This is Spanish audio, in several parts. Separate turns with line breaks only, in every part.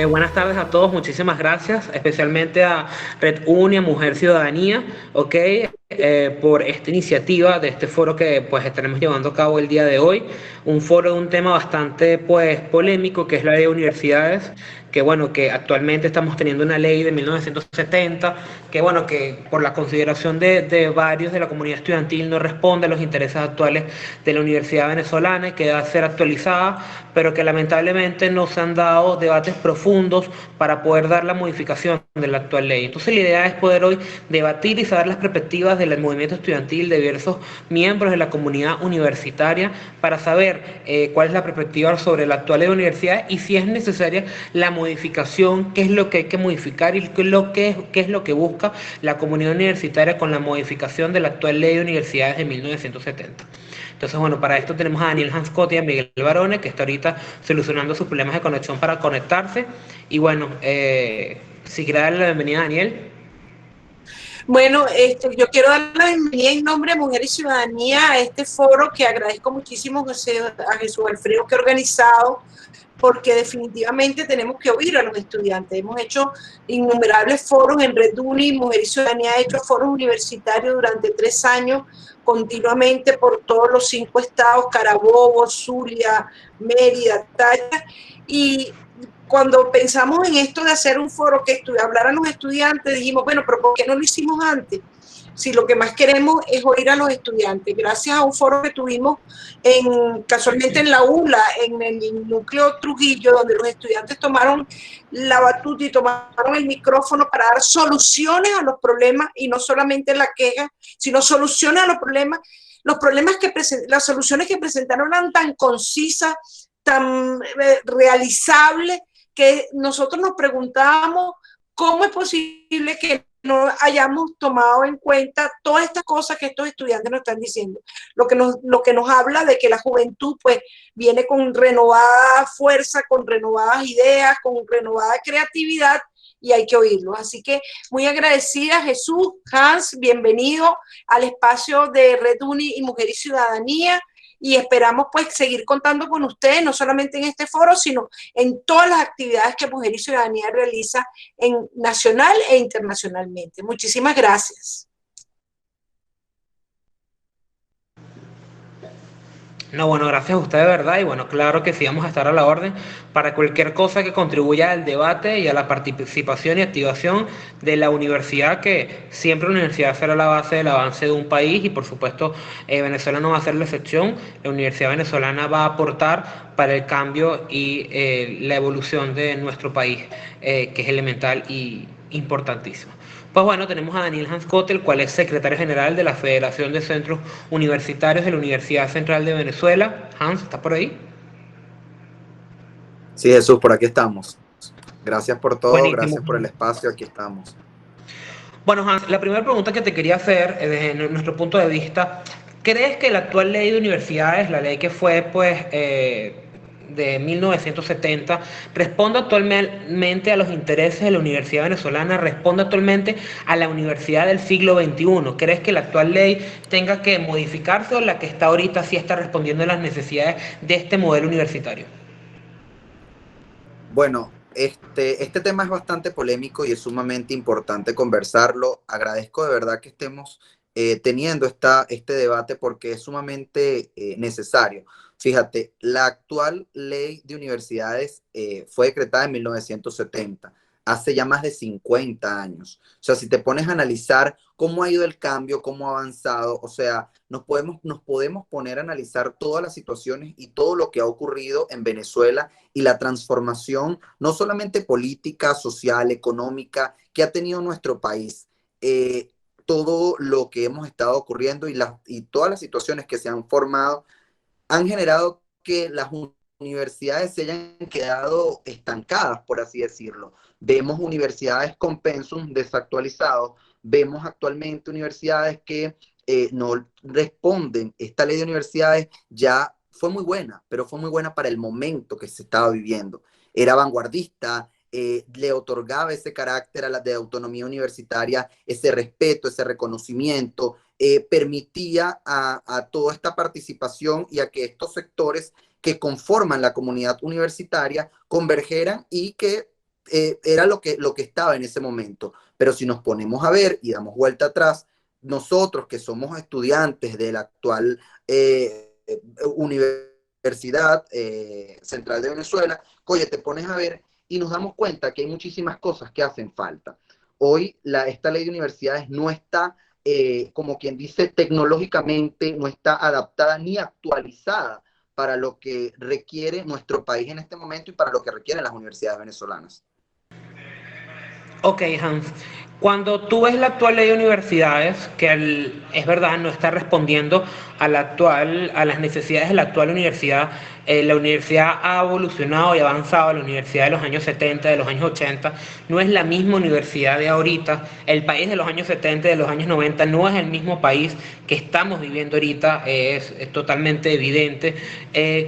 Buenas tardes a todos, muchísimas gracias, especialmente a Red Unia, Mujer Ciudadanía, ok, por esta iniciativa de este foro que pues estaremos llevando a cabo el día de hoy, un foro de un tema bastante pues polémico que es la ley de universidades, que bueno, que actualmente estamos teniendo una ley de 1970, que bueno, que por la consideración de varios de la comunidad estudiantil no responde a los intereses actuales de la universidad venezolana y que debe ser actualizada, pero que lamentablemente no se han dado debates profundos para poder dar la modificación de la actual ley. Entonces la idea es poder hoy debatir y saber las perspectivas del movimiento estudiantil de diversos miembros de la comunidad universitaria para saber cuál es la perspectiva sobre la actual ley de universidad y si es necesaria la modificación, qué es lo que hay que modificar y qué es lo que busca la comunidad universitaria con la modificación de la actual ley de universidades de 1970. Entonces, bueno, para esto tenemos a Daniel Hanscott y a Miguel Barone, que está ahorita solucionando sus problemas de conexión para conectarse. Y bueno, si quiere darle la bienvenida a Daniel.
Bueno, yo quiero dar la bienvenida en nombre de Mujer y Ciudadanía a este foro que agradezco muchísimo a Jesús Alfredo que ha organizado, porque definitivamente tenemos que oír a los estudiantes. Hemos hecho innumerables foros en Red Uni, Mujer y Ciudadanía ha hecho foros universitarios durante 3 años continuamente por todos los 5 estados, Carabobo, Zulia, Mérida, Tacna, y cuando pensamos en esto de hacer un foro que hablaran los estudiantes, dijimos, bueno, pero ¿por qué no lo hicimos antes? Si lo que más queremos es oír a los estudiantes. Gracias a un foro que tuvimos casualmente en la ULA, en el núcleo Trujillo, donde los estudiantes tomaron la batuta y tomaron el micrófono para dar soluciones a los problemas y no solamente la queja, sino soluciones a los problemas las soluciones que presentaron eran tan concisas, tan realizables, que nosotros nos preguntábamos cómo es posible que no hayamos tomado en cuenta todas estas cosas que estos estudiantes nos están diciendo. Lo que nos habla de que la juventud pues viene con renovada fuerza, con renovadas ideas, con renovada creatividad, y hay que oírlo. Así que muy agradecida, Jesús, Hans, bienvenido al espacio de Red Uni y Mujer y Ciudadanía, y esperamos pues seguir contando con ustedes, no solamente en este foro, sino en todas las actividades que Mujer y Ciudadanía realiza nacional e internacionalmente. Muchísimas gracias.
No, bueno, gracias a usted de verdad y bueno, claro que sí vamos a estar a la orden para cualquier cosa que contribuya al debate y a la participación y activación de la universidad, que siempre la universidad será la base del avance de un país y por supuesto Venezuela no va a ser la excepción. La universidad venezolana va a aportar para el cambio y la evolución de nuestro país, que es elemental y importantísimo. Pues bueno, tenemos a Daniel Hanscott, el cual es secretario general de la Federación de Centros Universitarios de la Universidad Central de Venezuela. Hans, ¿estás por ahí?
Sí, Jesús, por aquí estamos. Gracias por todo,
Buenísimo.
gracias por el espacio, aquí estamos.
Bueno, Hans, la primera pregunta que te quería hacer, desde nuestro punto de vista, ¿crees que la actual ley de universidades, la ley que fue pues de 1970, responde actualmente a los intereses de la universidad venezolana, responde actualmente a la universidad del siglo XXI? ¿Crees que la actual ley tenga que modificarse o la que está ahorita sí está respondiendo a las necesidades de este modelo universitario?
Bueno, este tema es bastante polémico y es sumamente importante conversarlo. Agradezco de verdad que estemos teniendo este debate porque es sumamente necesario. Fíjate, la actual ley de universidades fue decretada en 1970, hace ya más de 50 años. O sea, si te pones a analizar cómo ha ido el cambio, cómo ha avanzado, o sea, nos podemos poner a analizar todas las situaciones y todo lo que ha ocurrido en Venezuela y la transformación, no solamente política, social, económica, que ha tenido nuestro país. Todo lo que hemos estado ocurriendo y todas las situaciones que se han formado han generado que las universidades se hayan quedado estancadas, por así decirlo. Vemos universidades con pensum desactualizados, vemos actualmente universidades que no responden. Esta ley de universidades ya fue muy buena, pero fue muy buena para el momento que se estaba viviendo. Era vanguardista, le otorgaba ese carácter a la de autonomía universitaria, ese respeto, ese reconocimiento, permitía a toda esta participación y a que estos sectores que conforman la comunidad universitaria convergeran y que era lo que estaba en ese momento. Pero si nos ponemos a ver y damos vuelta atrás, nosotros que somos estudiantes de la actual Universidad Central de Venezuela, oye, te pones a ver y nos damos cuenta que hay muchísimas cosas que hacen falta. Hoy esta ley de universidades no está, como quien dice, tecnológicamente, no está adaptada ni actualizada para lo que requiere nuestro país en este momento y para lo que requieren las universidades venezolanas.
Ok, Hans. Cuando tú ves la actual ley de universidades, que es verdad, no está respondiendo a las necesidades de la actual universidad, la universidad ha evolucionado y avanzado, la universidad de los años 70, de los años 80, no es la misma universidad de ahorita, el país de los años 70, de los años 90, no es el mismo país que estamos viviendo ahorita, es totalmente evidente.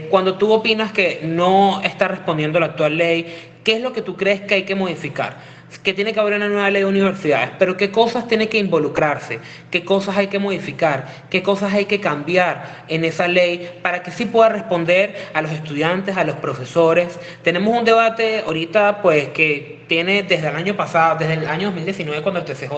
Cuando tú opinas que no está respondiendo la actual ley, ¿qué es lo que tú crees que hay que modificar? Que tiene que haber una nueva ley de universidades, pero qué cosas tiene que involucrarse, qué cosas hay que modificar, qué cosas hay que cambiar en esa ley para que sí pueda responder a los estudiantes, a los profesores. Tenemos un debate ahorita pues que tiene desde el año pasado, desde el año 2019 cuando el TCJ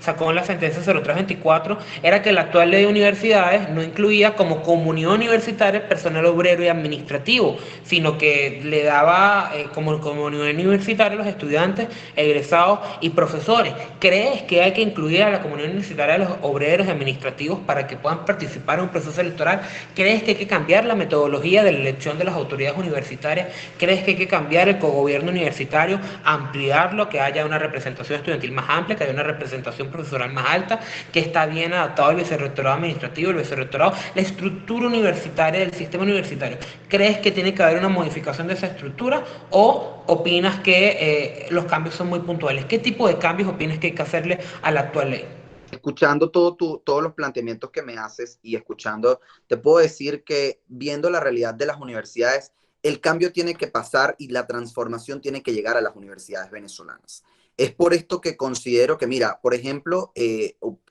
sacó la sentencia 0324, era que la actual ley de universidades no incluía como comunidad universitaria personal obrero y administrativo, sino que le daba como comunidad universitaria a los estudiantes, egresados y profesores. ¿Crees que hay que incluir a la comunidad universitaria de los obreros y administrativos para que puedan participar en un proceso electoral? ¿Crees que hay que cambiar la metodología de la elección de las autoridades universitarias? ¿Crees que hay que cambiar el cogobierno universitario, ampliarlo, que haya una representación estudiantil más amplia, que haya una representación profesoral más alta, que está bien adaptado al vicerrectorado administrativo, el vicerrectorado, la estructura universitaria del sistema universitario? ¿Crees que tiene que haber una modificación de esa estructura o opinas que los cambios son muy puntuales? ¿Qué tipo de cambios opinas que hay que hacerle a la actual ley?
Escuchando todos los planteamientos que me haces y escuchando, te puedo decir que viendo la realidad de las universidades, el cambio tiene que pasar y la transformación tiene que llegar a las universidades venezolanas. Es por esto que considero que, mira, por ejemplo,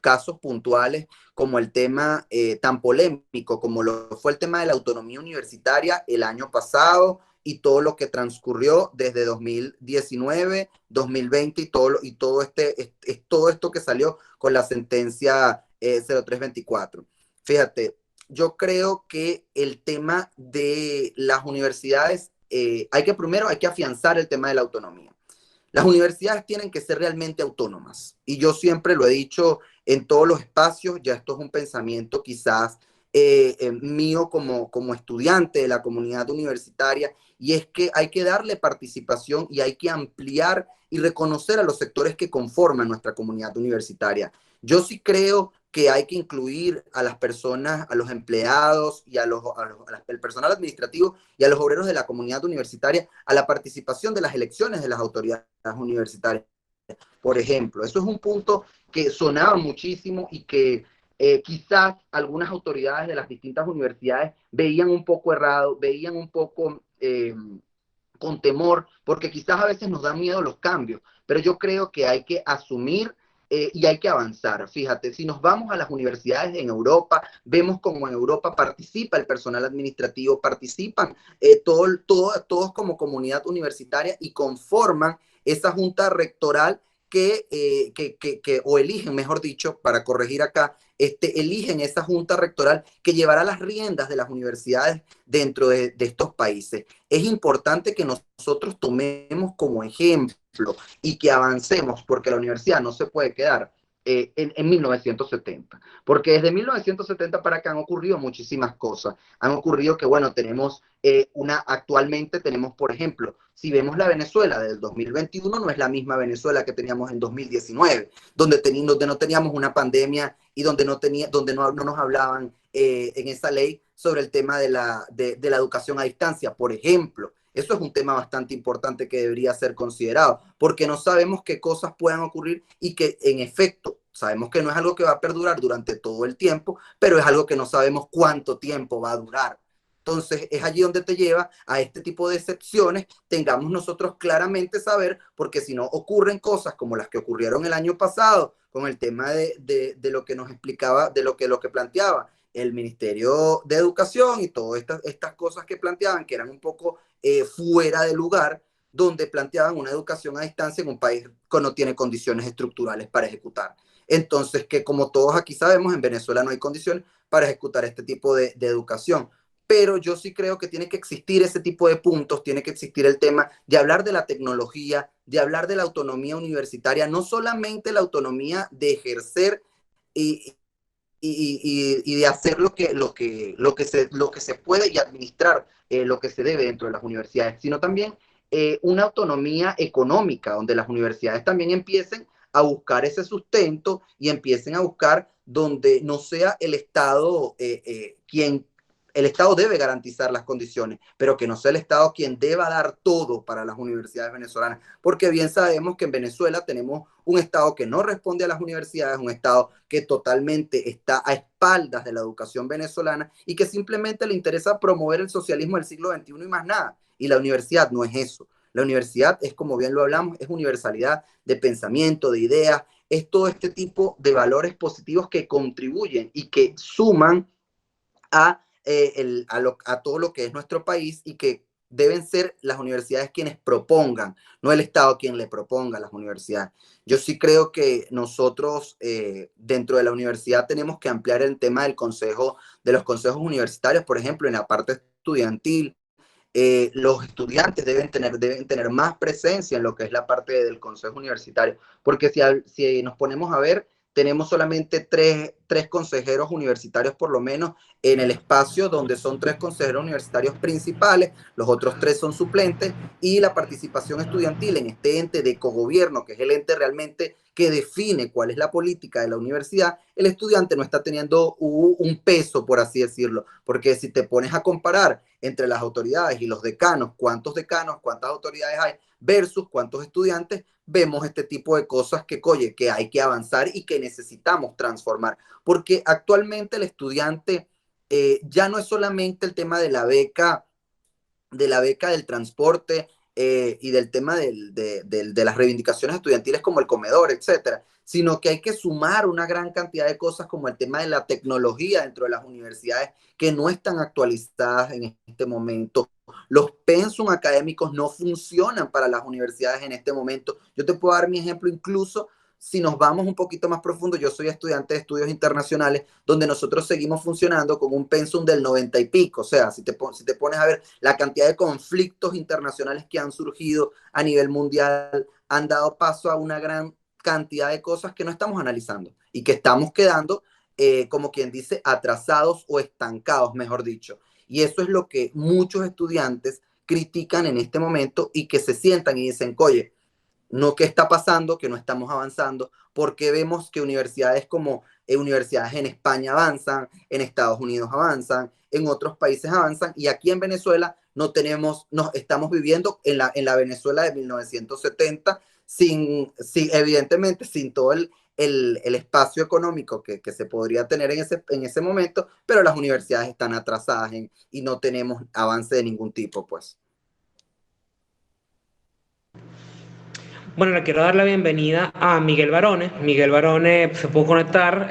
casos puntuales como el tema tan polémico como lo fue el tema de la autonomía universitaria el año pasado y todo lo que transcurrió desde 2019, 2020 todo esto que salió con la sentencia 0324. Fíjate, yo creo que el tema de las universidades, primero hay que afianzar el tema de la autonomía. Las universidades tienen que ser realmente autónomas. Y yo siempre lo he dicho en todos los espacios, ya esto es un pensamiento quizás mío como estudiante de la comunidad universitaria, y es que hay que darle participación y hay que ampliar y reconocer a los sectores que conforman nuestra comunidad universitaria. Yo sí creo que hay que incluir a las personas, a los empleados y al personal administrativo y a los obreros de la comunidad universitaria a la participación de las elecciones de las autoridades universitarias. Por ejemplo, eso es un punto que sonaba muchísimo y que quizás algunas autoridades de las distintas universidades veían un poco errado, veían un poco con temor, porque quizás a veces nos dan miedo los cambios, pero yo creo que hay que asumir y hay que avanzar. Fíjate, si nos vamos a las universidades en Europa, vemos como en Europa participa el personal administrativo, participan todos como comunidad universitaria y conforman esa junta rectoral o eligen, mejor dicho, para corregir acá, eligen esa junta rectoral que llevará las riendas de las universidades dentro de estos países. Es importante que nosotros tomemos como ejemplo y que avancemos, porque la universidad no se puede quedar en 1970, porque desde 1970 para acá han ocurrido muchísimas cosas. Han ocurrido que, bueno, actualmente tenemos, por ejemplo, si vemos la Venezuela del 2021, no es la misma Venezuela que teníamos en 2019, donde no teníamos una pandemia y donde no nos hablaban en esa ley sobre el tema de la educación a distancia, por ejemplo. Eso es un tema bastante importante que debería ser considerado, porque no sabemos qué cosas puedan ocurrir y que, en efecto, sabemos que no es algo que va a perdurar durante todo el tiempo, pero es algo que no sabemos cuánto tiempo va a durar. Entonces, es allí donde te lleva a este tipo de excepciones, tengamos nosotros claramente saber, porque si no ocurren cosas como las que ocurrieron el año pasado, con el tema de lo que nos explicaba, de lo que planteaba el Ministerio de Educación y todas estas cosas que planteaban, que eran un poco fuera de lugar, donde planteaban una educación a distancia en un país que no tiene condiciones estructurales para ejecutar. Entonces, que como todos aquí sabemos, en Venezuela no hay condiciones para ejecutar este tipo de educación. Pero yo sí creo que tiene que existir ese tipo de puntos, tiene que existir el tema de hablar de la tecnología, de hablar de la autonomía universitaria, no solamente la autonomía de ejercer y, y de hacer lo que se puede y administrar lo que se debe dentro de las universidades, sino también una autonomía económica, donde las universidades también empiecen a buscar ese sustento y empiecen a buscar donde no sea el Estado quien el Estado debe garantizar las condiciones, pero que no sea el Estado quien deba dar todo para las universidades venezolanas, porque bien sabemos que en Venezuela tenemos un Estado que no responde a las universidades, un Estado que totalmente está a espaldas de la educación venezolana y que simplemente le interesa promover el socialismo del siglo XXI y más nada. Y la universidad no es eso. La universidad es, como bien lo hablamos, es universalidad de pensamiento, de ideas, es todo este tipo de valores positivos que contribuyen y que suman a todo lo que es nuestro país y que deben ser las universidades quienes propongan, no el Estado quien le proponga a las universidades. Yo sí creo que nosotros dentro de la universidad tenemos que ampliar el tema de los consejos universitarios, por ejemplo, en la parte estudiantil. Los estudiantes deben tener más presencia en lo que es la parte del consejo universitario, porque si nos ponemos a ver, tenemos solamente tres consejeros universitarios por lo menos en el espacio donde son tres consejeros universitarios principales, los otros tres son suplentes y la participación estudiantil en este ente de cogobierno, que es el ente realmente que define cuál es la política de la universidad, el estudiante no está teniendo un peso, por así decirlo, porque si te pones a comparar entre las autoridades y los decanos, cuántas autoridades hay versus cuántos estudiantes, vemos este tipo de cosas que hay que avanzar y que necesitamos transformar, porque actualmente el estudiante ya no es solamente el tema de la beca del transporte y del tema de las reivindicaciones estudiantiles como el comedor, etcétera, sino que hay que sumar una gran cantidad de cosas como el tema de la tecnología dentro de las universidades que no están actualizadas en este momento. Los pensum académicos no funcionan para las universidades en este momento. Yo te puedo dar mi ejemplo incluso si nos vamos un poquito más profundo. Yo soy estudiante de estudios internacionales, donde nosotros seguimos funcionando con un pensum del 90 y pico. O sea, si te pones a ver la cantidad de conflictos internacionales que han surgido a nivel mundial, han dado paso a una gran cantidad de cosas que no estamos analizando y que estamos quedando, como quien dice, atrasados o estancados, mejor dicho. Y eso es lo que muchos estudiantes critican en este momento y que se sientan y dicen, oye, no qué está pasando, que no estamos avanzando, porque vemos que universidades como universidades en España avanzan, en Estados Unidos avanzan, en otros países avanzan, y aquí en Venezuela nos estamos viviendo en la Venezuela de 1970, evidentemente sin todo el espacio económico que se podría tener en ese momento, pero las universidades están atrasadas y no tenemos avance de ningún tipo, pues.
Bueno, le quiero dar la bienvenida a Miguel Barone. Miguel Barone se pudo conectar,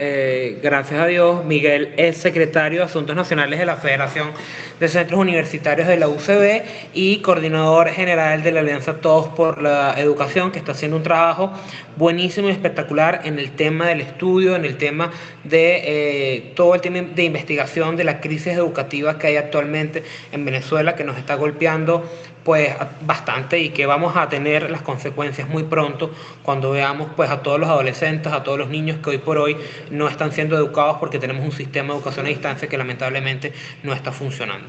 gracias a Dios. Miguel es secretario de Asuntos Nacionales de la Federación de Centros Universitarios de la UCB y coordinador general de la Alianza Todos por la Educación, que está haciendo un trabajo buenísimo y espectacular en el tema del estudio, en el tema de todo el tema de investigación de la crisis educativa que hay actualmente en Venezuela, que nos está golpeando pues bastante y que vamos a tener las consecuencias muy pronto cuando veamos pues a todos los adolescentes, a todos los niños que hoy por hoy no están siendo educados porque tenemos un sistema de educación a distancia que lamentablemente no está funcionando.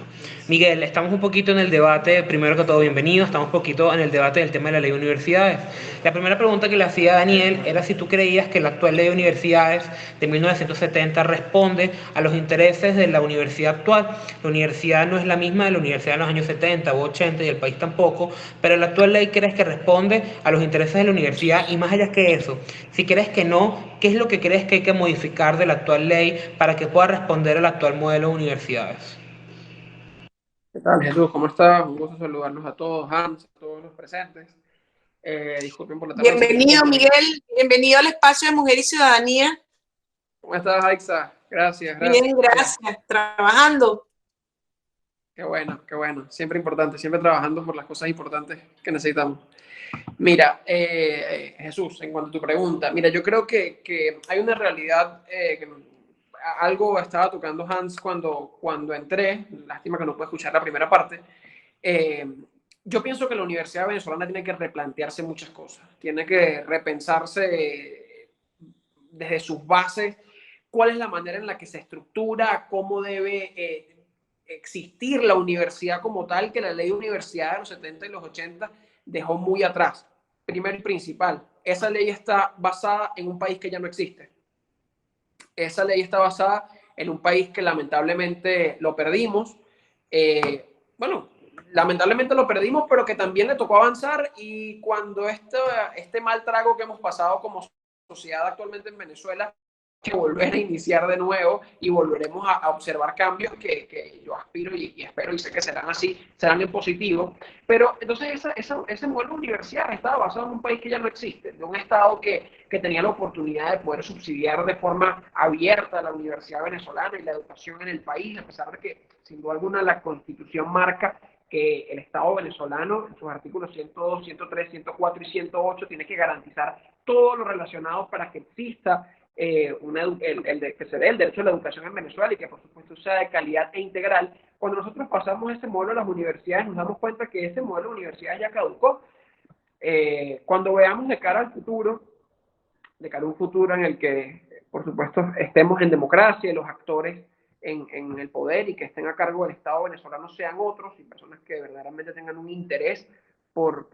Miguel, estamos un poquito en el debate, primero que todo bienvenido, estamos un poquito en el debate del tema de la ley de universidades. La primera pregunta que le hacía a Daniel era si tú creías que la actual ley de universidades de 1970 responde a los intereses de la universidad actual. La universidad no es la misma de la universidad en los años 70 u 80 y el país tampoco, pero la actual ley crees que responde a los intereses de la universidad y más allá que eso, si crees que no, ¿qué es lo que crees que hay que modificar de la actual ley para que pueda responder al actual modelo de universidades?
¿Qué tal, Jesús? ¿Cómo estás? Un gusto saludarlos a todos, Hans, a todos los presentes. Disculpen por la tardanza un
Bienvenido,
poco.
Miguel. Bienvenido al espacio de Mujer y Ciudadanía.
¿Cómo estás, Aixa? Gracias, gracias.
Bien, gracias. Trabajando.
Qué bueno, qué bueno. Siempre importante, siempre trabajando por las cosas importantes que necesitamos. Mira, Jesús, en cuanto a tu pregunta, mira, yo creo que hay una realidad, algo estaba tocando Hans cuando entré, lástima que no pude escuchar la primera parte. Yo pienso que la Universidad Venezolana tiene que replantearse muchas cosas, tiene que repensarse desde sus bases cuál es la manera en la que se estructura, cómo debe existir la universidad como tal, que la ley de universidad de los 70 y los 80 dejó muy atrás. Primero y principal, esa ley está basada en un país que ya no existe. Esa ley está basada en un país que lamentablemente lo perdimos. Bueno, lamentablemente lo perdimos, pero que también le tocó avanzar, y cuando este mal trago que hemos pasado como sociedad actualmente en Venezuela, que volver a iniciar de nuevo y volveremos a observar cambios que yo aspiro y espero y sé que serán así, serán en positivo. Pero entonces ese modelo de universidad estaba basado en un país que ya no existe, de un Estado que tenía la oportunidad de poder subsidiar de forma abierta la universidad venezolana y la educación en el país, a pesar de que, sin duda alguna, la Constitución marca que el Estado venezolano, en sus artículos 102, 103, 104 y 108, tiene que garantizar todo lo relacionado para que exista que se dé el derecho a la educación en Venezuela y que por supuesto sea de calidad e integral. Cuando nosotros pasamos ese modelo a las universidades, nos damos cuenta que ese modelo de universidades ya caducó. Cuando veamos de cara al futuro, de cara a un futuro en el que por supuesto estemos en democracia, los actores en el poder y que estén a cargo del Estado venezolano sean otros y personas que verdaderamente tengan un interés por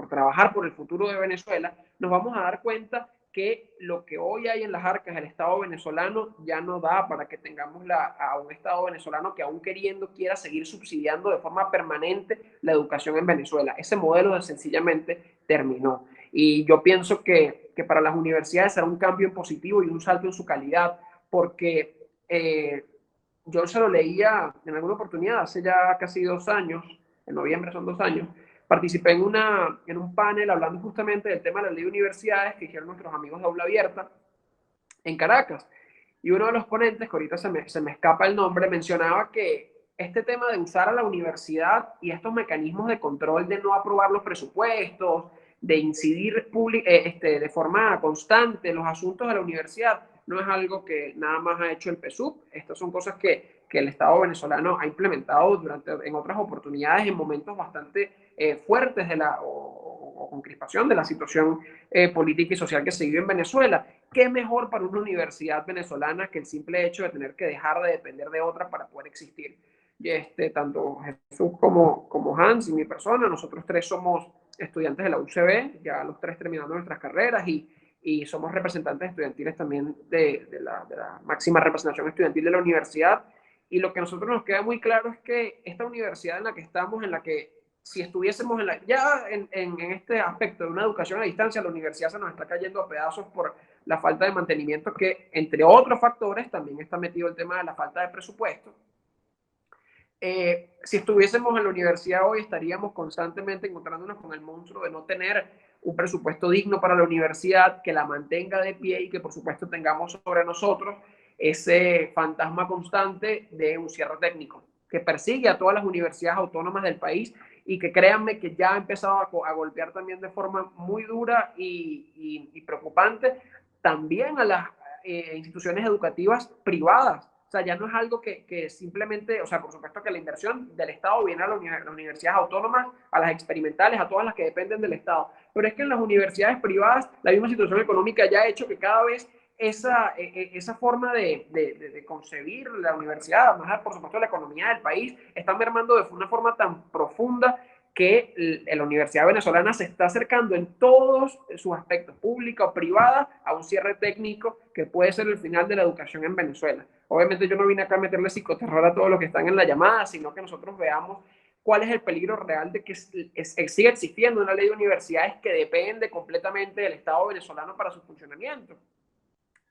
trabajar por el futuro de Venezuela, nos vamos a dar cuenta que lo que hoy hay en las arcas del Estado venezolano ya no da para que tengamos a un Estado venezolano que, aún queriendo, quiera seguir subsidiando de forma permanente la educación en Venezuela. Ese modelo sencillamente terminó. Y yo pienso que para las universidades será un cambio en positivo y un salto en su calidad, porque yo se lo leía en alguna oportunidad, hace ya casi 2 años, en noviembre son 2 años, participé en un panel hablando justamente del tema de la ley de universidades que hicieron nuestros amigos de Aula Abierta en Caracas. Y uno de los ponentes, que ahorita se me escapa el nombre, mencionaba que este tema de usar a la universidad y estos mecanismos de control de no aprobar los presupuestos, de incidir de forma constante en los asuntos de la universidad, no es algo que nada más ha hecho el PSUV. Estas son cosas que el Estado venezolano ha implementado en otras oportunidades, en momentos bastante fuertes o con crispación de la situación política y social que se vive en Venezuela. ¿Qué mejor para una universidad venezolana que el simple hecho de tener que dejar de depender de otra para poder existir? Y tanto Jesús como Hans y mi persona, nosotros 3 somos estudiantes de la UCB, ya los 3 terminando nuestras carreras, y somos representantes estudiantiles también de la máxima representación estudiantil de la universidad. Y lo que a nosotros nos queda muy claro es que esta universidad en la que estamos, en la que si estuviésemos ya en este aspecto de una educación a distancia, la universidad se nos está cayendo a pedazos por la falta de mantenimiento, que entre otros factores también está metido el tema de la falta de presupuesto. Si estuviésemos en la universidad hoy, estaríamos constantemente encontrándonos con el monstruo de no tener un presupuesto digno para la universidad, que la mantenga de pie y que por supuesto tengamos sobre nosotros ese fantasma constante de un cierre técnico que persigue a todas las universidades autónomas del país y que, créanme, que ya ha empezado a golpear también de forma muy dura y preocupante también a las instituciones educativas privadas. O sea, ya no es algo que simplemente, o sea, por supuesto que la inversión del Estado viene a las universidades autónomas, a las experimentales, a todas las que dependen del Estado. Pero es que en las universidades privadas, la misma situación económica ya ha hecho que cada vez esa forma de concebir la universidad, además, por supuesto, la economía del país, está mermando de una forma tan profunda que la universidad venezolana se está acercando en todos sus aspectos, pública o privada, a un cierre técnico que puede ser el final de la educación en Venezuela. Obviamente yo no vine acá a meterle psicoterror a todos los que están en la llamada, sino que nosotros veamos cuál es el peligro real de que siga existiendo una ley de universidades que depende completamente del Estado venezolano para su funcionamiento.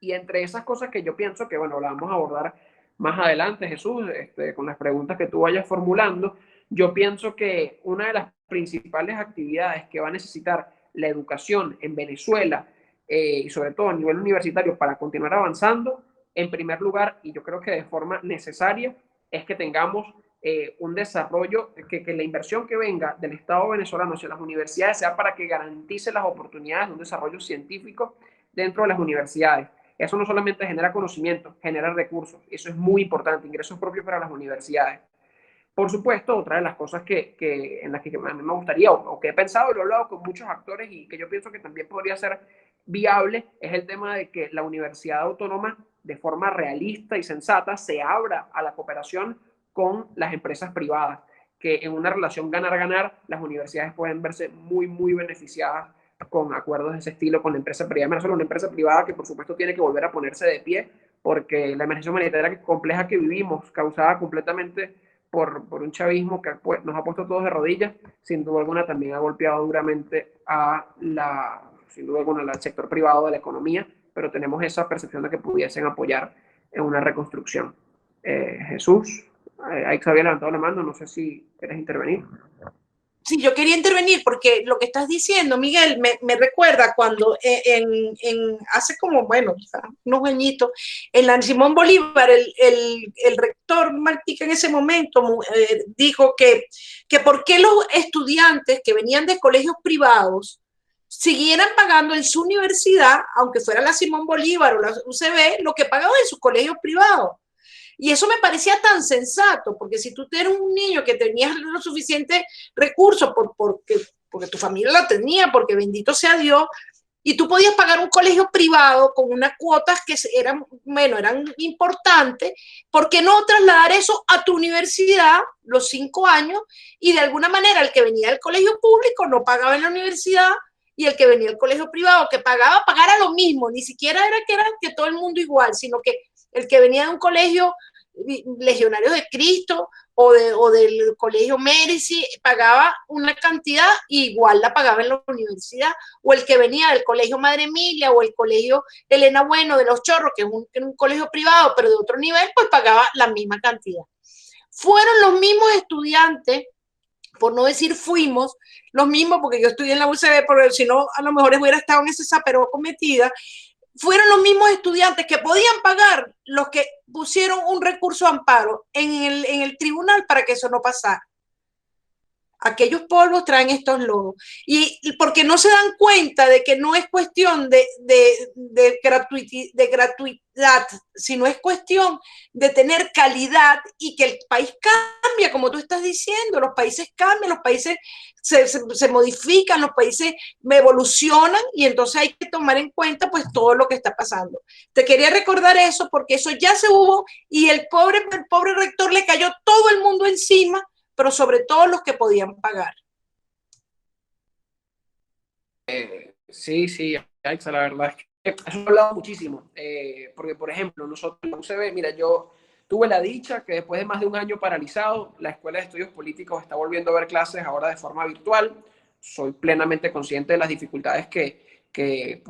Y entre esas cosas que yo pienso que, bueno, la vamos a abordar más adelante, Jesús, con las preguntas que tú vayas formulando, yo pienso que una de las principales actividades que va a necesitar la educación en Venezuela, y sobre todo a nivel universitario, para continuar avanzando, en primer lugar, y yo creo que de forma necesaria, es que tengamos un desarrollo, que la inversión que venga del Estado venezolano hacia las universidades sea para que garantice las oportunidades de un desarrollo científico dentro de las universidades. Eso no solamente genera conocimiento, genera recursos. Eso es muy importante, ingresos propios para las universidades. Por supuesto, otra de las cosas en las que a mí me gustaría, o que he pensado y lo he hablado con muchos actores y que yo pienso que también podría ser viable, es el tema de que la universidad autónoma, de forma realista y sensata, se abra a la cooperación con las empresas privadas, que en una relación ganar-ganar, las universidades pueden verse muy, muy beneficiadas con acuerdos de ese estilo con la empresa privada. No solo una empresa privada que, por supuesto, tiene que volver a ponerse de pie, porque la emergencia humanitaria compleja que vivimos, causada completamente por un chavismo que pues, nos ha puesto todos de rodillas, sin duda alguna también ha golpeado duramente sin duda alguna, al sector privado de la economía, pero tenemos esa percepción de que pudiesen apoyar en una reconstrucción. Jesús, ahí se había levantado la mano, no sé si quieres intervenir.
Sí, yo quería intervenir porque lo que estás diciendo, Miguel, me recuerda cuando hace como, bueno, unos añitos, en la Simón Bolívar, el rector Malpica en ese momento dijo que por qué los estudiantes que venían de colegios privados siguieran pagando en su universidad, aunque fuera la Simón Bolívar o la UCB, lo que pagaban en sus colegios privados. Y eso me parecía tan sensato, porque si tú eres un niño que tenías los suficientes recursos porque tu familia la tenía, porque bendito sea Dios, y tú podías pagar un colegio privado con unas cuotas que eran importantes, ¿por qué no trasladar eso a tu universidad los 5 años? Y de alguna manera el que venía del colegio público no pagaba en la universidad, y el que venía del colegio privado que pagara lo mismo, ni siquiera era que todo el mundo igual, sino que el que venía de un colegio Legionarios de Cristo o del colegio Médici pagaba una cantidad y igual la pagaba en la universidad, o el que venía del colegio Madre Emilia o el colegio Elena Bueno de Los Chorros, que es un colegio privado pero de otro nivel, pues pagaba la misma cantidad. Fueron los mismos estudiantes, por no decir fuimos, los mismos, porque yo estudié en la UCB, porque si no a lo mejor hubiera estado en ese zapero cometida, fueron los mismos estudiantes que podían pagar los que pusieron un recurso de amparo en el tribunal para que eso no pasara. Aquellos polvos traen estos lodos. Y porque no se dan cuenta de que no es cuestión de gratuidad, sino es cuestión de tener calidad y que el país cambia, como tú estás diciendo. Los países cambian, los países se modifican, los países evolucionan y entonces hay que tomar en cuenta pues todo lo que está pasando. Te quería recordar eso porque eso ya se hubo y el pobre rector le cayó todo el mundo encima, pero sobre todo los que podían pagar.
Sí, Aixa, la verdad es que eso he hablado muchísimo, porque por ejemplo, nosotros en la UCB, mira, yo tuve la dicha que después de más de un año paralizado, la Escuela de Estudios Políticos está volviendo a ver clases ahora de forma virtual. Soy plenamente consciente de las dificultades que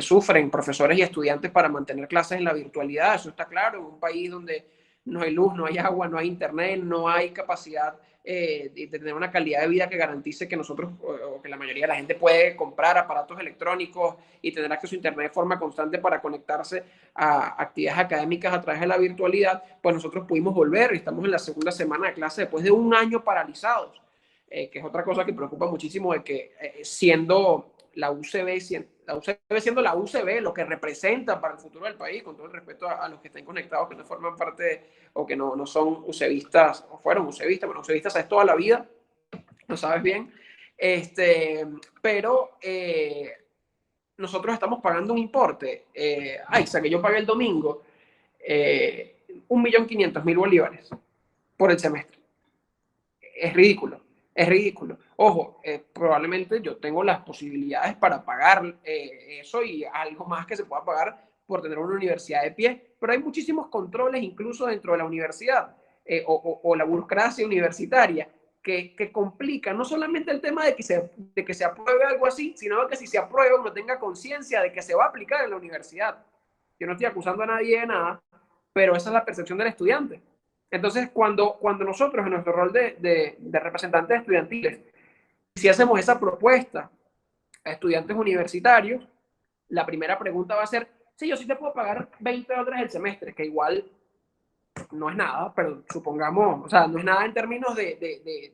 sufren profesores y estudiantes para mantener clases en la virtualidad, eso está claro, en un país donde no hay luz, no hay agua, no hay internet, no hay capacidad de tener una calidad de vida que garantice que nosotros o que la mayoría de la gente puede comprar aparatos electrónicos y tener acceso a internet de forma constante para conectarse a actividades académicas a través de la virtualidad, pues nosotros pudimos volver y estamos en la segunda semana de clase después de un año paralizados, que es otra cosa que preocupa muchísimo de que siendo la UCB siendo la UCB lo que representa para el futuro del país, con todo el respeto a los que estén conectados, que no forman parte o que no son UCBistas o fueron UCBistas, bueno, UCBistas es toda la vida, lo sabes bien, pero nosotros estamos pagando un importe, Aixa, que yo pagué el domingo, 1.500.000 bolívares por el semestre. Es ridículo. Es ridículo. Ojo, probablemente yo tengo las posibilidades para pagar eso y algo más que se pueda pagar por tener una universidad de pie, pero hay muchísimos controles incluso dentro de la universidad o la burocracia universitaria que complica no solamente el tema de que se apruebe algo así, sino que si se aprueba uno tenga conciencia de que se va a aplicar en la universidad. Yo no estoy acusando a nadie de nada, pero esa es la percepción del estudiante. Entonces, cuando nosotros en nuestro rol de representantes estudiantiles, si hacemos esa propuesta a estudiantes universitarios, la primera pregunta va a ser, sí, yo sí te puedo pagar $20 el semestre, que igual no es nada, pero supongamos, o sea, no es nada en términos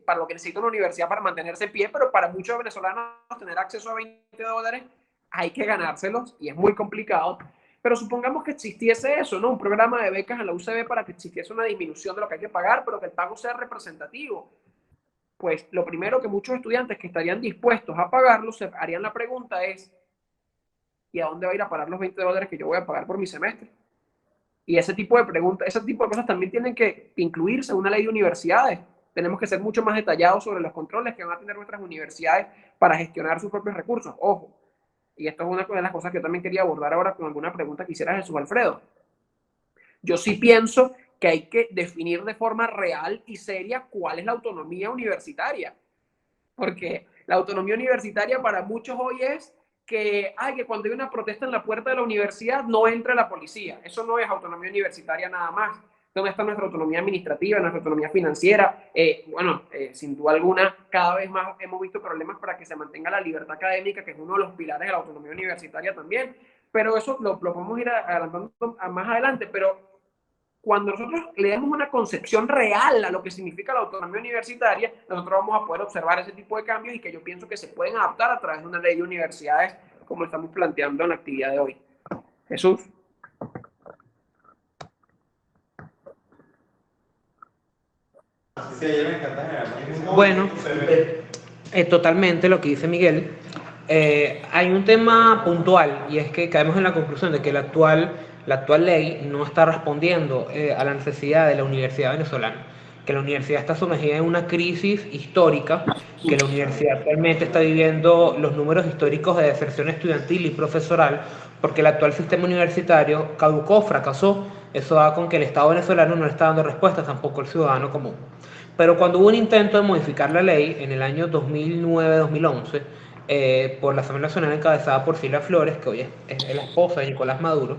para lo que necesita una universidad para mantenerse en pie, pero para muchos venezolanos tener acceso a $20 hay que ganárselos y es muy complicado. Pero supongamos que existiese eso, ¿no? Un programa de becas en la UCB para que existiese una disminución de lo que hay que pagar, pero que el pago sea representativo. Pues lo primero que muchos estudiantes que estarían dispuestos a pagarlo se harían la pregunta es, ¿y a dónde va a ir a parar los $20 que yo voy a pagar por mi semestre? Y ese tipo de preguntas, ese tipo de cosas también tienen que incluirse en una ley de universidades. Tenemos que ser mucho más detallados sobre los controles que van a tener nuestras universidades para gestionar sus propios recursos. Ojo, y esto es una de las cosas que yo también quería abordar ahora con alguna pregunta que hiciera Jesús Alfredo. Yo sí pienso que hay que definir de forma real y seria cuál es la autonomía universitaria. Porque la autonomía universitaria para muchos hoy es que cuando hay una protesta en la puerta de la universidad no entre la policía. Eso no es autonomía universitaria nada más. ¿Dónde está nuestra autonomía administrativa, nuestra autonomía financiera? Sin duda alguna, cada vez más hemos visto problemas para que se mantenga la libertad académica, que es uno de los pilares de la autonomía universitaria también. Pero eso lo podemos ir adelantando más adelante. Pero cuando nosotros le demos una concepción real a lo que significa la autonomía universitaria, nosotros vamos a poder observar ese tipo de cambios y que yo pienso que se pueden adaptar a través de una ley de universidades como lo estamos planteando en la actividad de hoy. Jesús.
Bueno, totalmente lo que dice Miguel. Hay un tema puntual y es que caemos en la conclusión de que la actual ley no está respondiendo a la necesidad de la universidad venezolana, que la universidad está sumergida en una crisis histórica, que la universidad actualmente está viviendo los números históricos de deserción estudiantil y profesoral, porque el actual sistema universitario caducó, fracasó. Eso da con que el Estado venezolano no le está dando respuestas tampoco al ciudadano común. Pero cuando hubo un intento de modificar la ley en el año 2009-2011, por la Asamblea Nacional encabezada por Silvia Flores, que hoy es la esposa de Nicolás Maduro,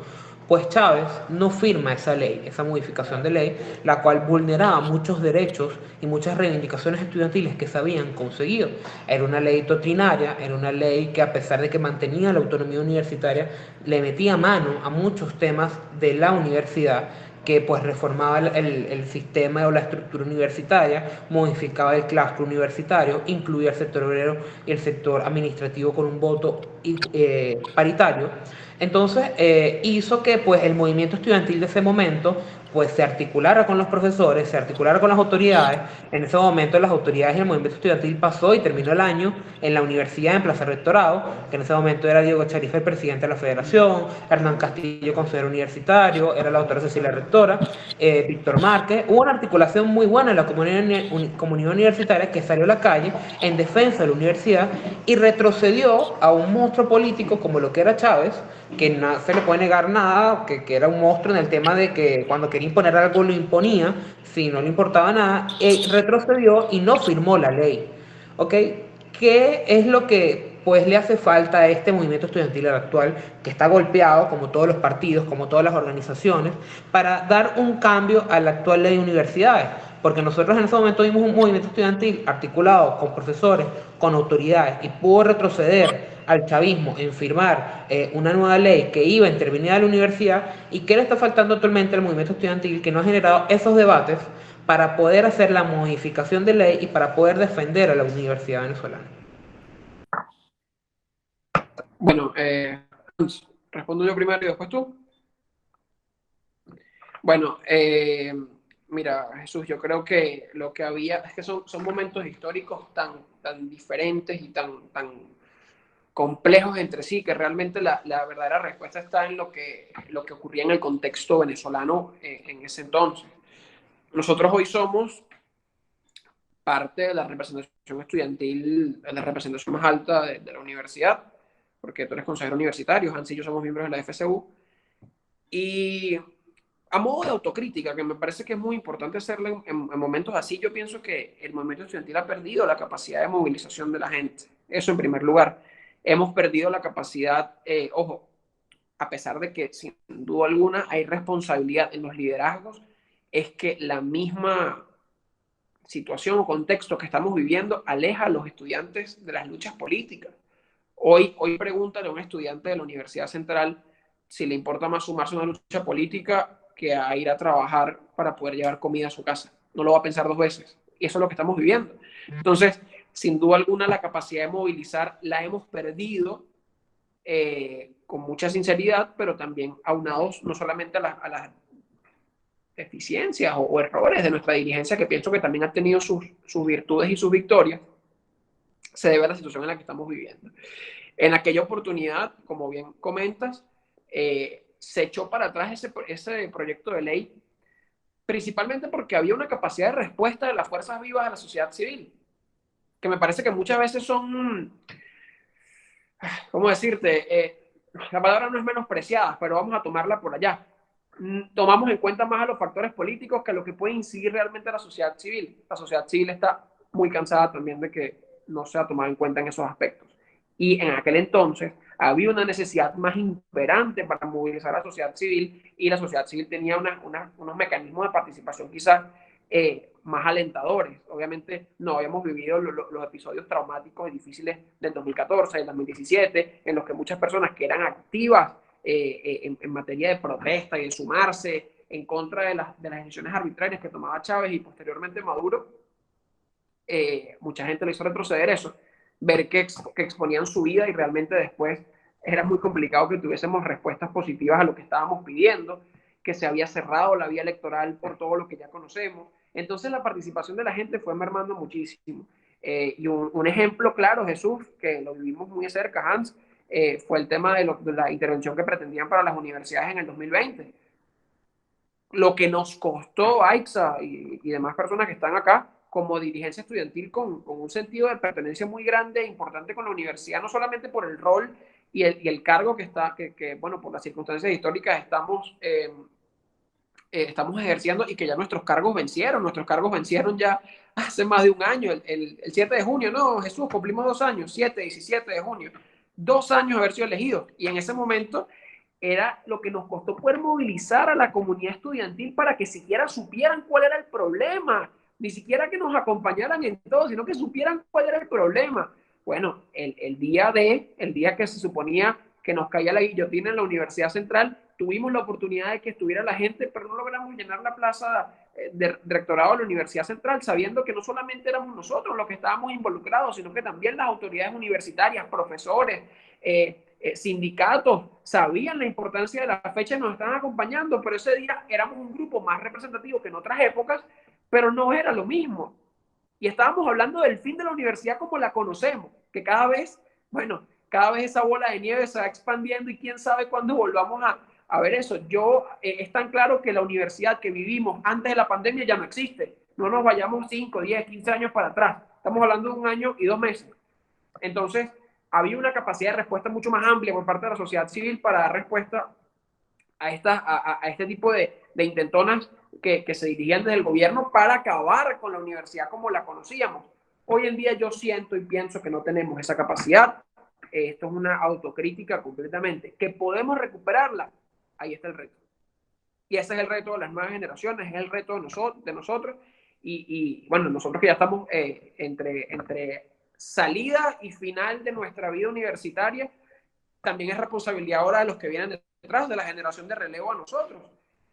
pues Chávez no firma esa ley, esa modificación de ley, la cual vulneraba muchos derechos y muchas reivindicaciones estudiantiles que se habían conseguido. Era una ley doctrinaria, era una ley que a pesar de que mantenía la autonomía universitaria, le metía mano a muchos temas de la universidad, que pues reformaba el sistema o la estructura universitaria, modificaba el claustro universitario, incluía el sector obrero y el sector administrativo con un voto paritario. Entonces hizo que pues el movimiento estudiantil de ese momento pues se articulara con los profesores, se articulara con las autoridades. En ese momento las autoridades y el movimiento estudiantil pasó y terminó el año en la universidad, en Plaza Rectorado, que en ese momento era Diego Charifa, el presidente de la federación, Hernán Castillo, consejero universitario, era la doctora Cecilia Rectora, Víctor Márquez. Hubo una articulación muy buena en la comunidad universitaria que salió a la calle en defensa de la universidad y retrocedió a un monstruo político como lo que era Chávez, que no se le puede negar nada, que era un monstruo en el tema de que cuando quería imponer algo lo imponía, si no le importaba nada, retrocedió y no firmó la ley. ¿Ok? ¿Qué es lo que pues le hace falta a este movimiento estudiantil actual, que está golpeado, como todos los partidos, como todas las organizaciones, para dar un cambio a la actual ley de universidades? Porque nosotros en ese momento vimos un movimiento estudiantil articulado con profesores, con autoridades, y pudo retroceder al chavismo en firmar una nueva ley que iba a intervenir a la universidad. ¿Y qué le está faltando actualmente al movimiento estudiantil que no ha generado esos debates para poder hacer la modificación de ley y para poder defender a la universidad venezolana?
Bueno, respondo yo primero y después tú. Bueno, mira, Jesús, yo creo que lo que había es que son momentos históricos tan diferentes y tan complejos entre sí, que realmente la verdadera respuesta está en lo que ocurría en el contexto venezolano en ese entonces. Nosotros hoy somos parte de la representación estudiantil, de la representación más alta de la universidad, porque tú eres consejero universitario, Hans y yo somos miembros de la FCU, y a modo de autocrítica, que me parece que es muy importante hacerlo en momentos así, yo pienso que el movimiento estudiantil ha perdido la capacidad de movilización de la gente. Eso en primer lugar. Hemos perdido la capacidad, ojo, a pesar de que sin duda alguna hay responsabilidad en los liderazgos, es que la misma situación o contexto que estamos viviendo aleja a los estudiantes de las luchas políticas. Hoy pregúntale a un estudiante de la Universidad Central si le importa más sumarse a una lucha política que a ir a trabajar para poder llevar comida a su casa. No lo va a pensar dos veces. Y eso es lo que estamos viviendo. Entonces, sin duda alguna, la capacidad de movilizar la hemos perdido con mucha sinceridad, pero también aunados no solamente a las deficiencias o errores de nuestra dirigencia, que pienso que también han tenido sus virtudes y sus victorias, se debe a la situación en la que estamos viviendo. En aquella oportunidad, como bien comentas, se echó para atrás ese proyecto de ley, principalmente porque había una capacidad de respuesta de las fuerzas vivas de la sociedad civil, que me parece que muchas veces son, ¿cómo decirte? La palabra no es menospreciada, pero vamos a tomarla por allá. Tomamos en cuenta más a los factores políticos que a lo que puede incidir realmente a la sociedad civil. La sociedad civil está muy cansada también de que no sea tomado en cuenta en esos aspectos. Y en aquel entonces había una necesidad más imperante para movilizar a la sociedad civil, y la sociedad civil tenía unos mecanismos de participación quizás más alentadores. Obviamente no habíamos vivido los episodios traumáticos y difíciles del 2014, del 2017, en los que muchas personas que eran activas en materia de protesta y de sumarse en contra de las decisiones arbitrarias que tomaba Chávez y posteriormente Maduro, mucha gente le hizo retroceder eso, ver que exponían su vida, y realmente después era muy complicado que tuviésemos respuestas positivas a lo que estábamos pidiendo, que se había cerrado la vía electoral por todo lo que ya conocemos. Entonces la participación de la gente fue mermando muchísimo. Y un ejemplo claro, Jesús, que lo vivimos muy de cerca, Hans, fue el tema de la intervención que pretendían para las universidades en el 2020. Lo que nos costó AIXA y demás personas que están acá como dirigencia estudiantil con un sentido de pertenencia muy grande e importante con la universidad, no solamente por el rol y el cargo que, bueno, por las circunstancias históricas estamos ejerciendo, y que ya nuestros cargos vencieron ya hace más de un año, el 7 de junio, no, Jesús, cumplimos 2 años, 7, 17 de junio, 2 años haber sido elegidos, y en ese momento era lo que nos costó poder movilizar a la comunidad estudiantil para que siquiera supieran cuál era el problema, ni siquiera que nos acompañaran en todo, sino que supieran cuál era el problema. Bueno, el día que se suponía que nos caía la guillotina en la Universidad Central, tuvimos la oportunidad de que estuviera la gente, pero no logramos llenar la plaza de rectorado de la Universidad Central, sabiendo que no solamente éramos nosotros los que estábamos involucrados, sino que también las autoridades universitarias, profesores, sindicatos sabían la importancia de la fecha y nos estaban acompañando, pero ese día éramos un grupo más representativo que en otras épocas, pero no era lo mismo. Y estábamos hablando del fin de la universidad como la conocemos, que cada vez esa bola de nieve se va expandiendo, y quién sabe cuándo volvamos a ver eso. Es tan claro que la universidad que vivimos antes de la pandemia ya no existe. No nos vayamos 5, 10, 15 años para atrás. Estamos hablando de 1 año y 2 meses. Entonces, había una capacidad de respuesta mucho más amplia por parte de la sociedad civil para dar respuesta a este tipo de intentonas que se dirigían desde el gobierno para acabar con la universidad como la conocíamos. Hoy en día yo siento y pienso que no tenemos esa capacidad. Esto es una autocrítica completamente. ¿Que podemos recuperarla? Ahí está el reto. Y ese es el reto de las nuevas generaciones, es el reto de nosotros. Y bueno, nosotros que ya estamos entre salida y final de nuestra vida universitaria, también es responsabilidad ahora de los que vienen detrás, de la generación de relevo a nosotros.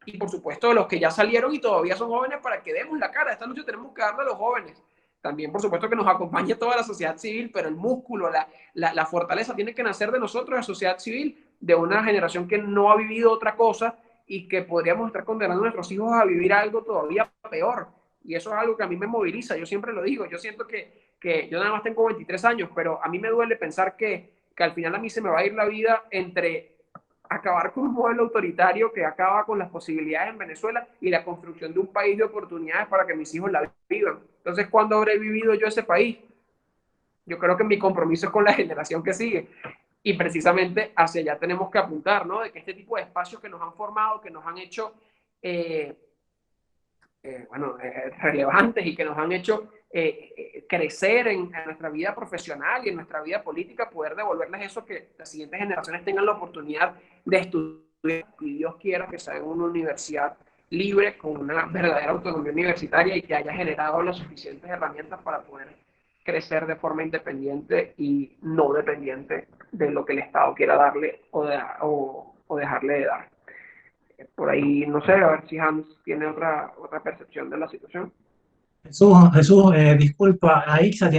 Y por supuesto de los que ya salieron y todavía son jóvenes, para que demos la cara. Esta noche tenemos que darle a los jóvenes. También, por supuesto, que nos acompañe toda la sociedad civil, pero el músculo, la fortaleza tiene que nacer de nosotros, la sociedad civil, de una generación que no ha vivido otra cosa y que podríamos estar condenando a nuestros hijos a vivir algo todavía peor. Y eso es algo que a mí me moviliza. Yo siempre lo digo. Yo siento que yo nada más tengo 23 años, pero a mí me duele pensar que al final a mí se me va a ir la vida entre acabar con un modelo autoritario que acaba con las posibilidades en Venezuela y la construcción de un país de oportunidades para que mis hijos la vivan. Entonces, ¿cuándo habré vivido yo ese país? Yo creo que mi compromiso es con la generación que sigue. Y precisamente hacia allá tenemos que apuntar, ¿no? De que este tipo de espacios que nos han formado, que nos han hecho relevantes y que nos han hecho crecer en nuestra vida profesional y en nuestra vida política, poder devolverles eso, que las siguientes generaciones tengan la oportunidad de estudiar, y Dios quiera que sea en una universidad libre, con una verdadera autonomía universitaria, y que haya generado las suficientes herramientas para poder crecer de forma independiente y no dependiente de lo que el Estado quiera darle o dejarle de dar. Por ahí, no sé, a ver si Hans tiene otra percepción de la situación.
Jesús, disculpa, Aixa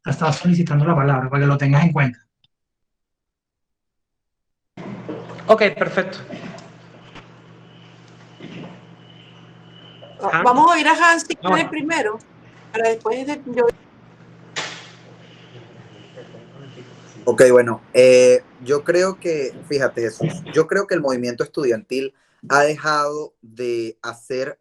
está solicitando la palabra para que lo tengas en cuenta.
Ok, perfecto. Hans.
Vamos a oír a Hans si quiere
bueno.
primero, para después yo.
Ok, bueno, yo creo que, fíjate Jesús, yo creo que el movimiento estudiantil ha dejado de hacer,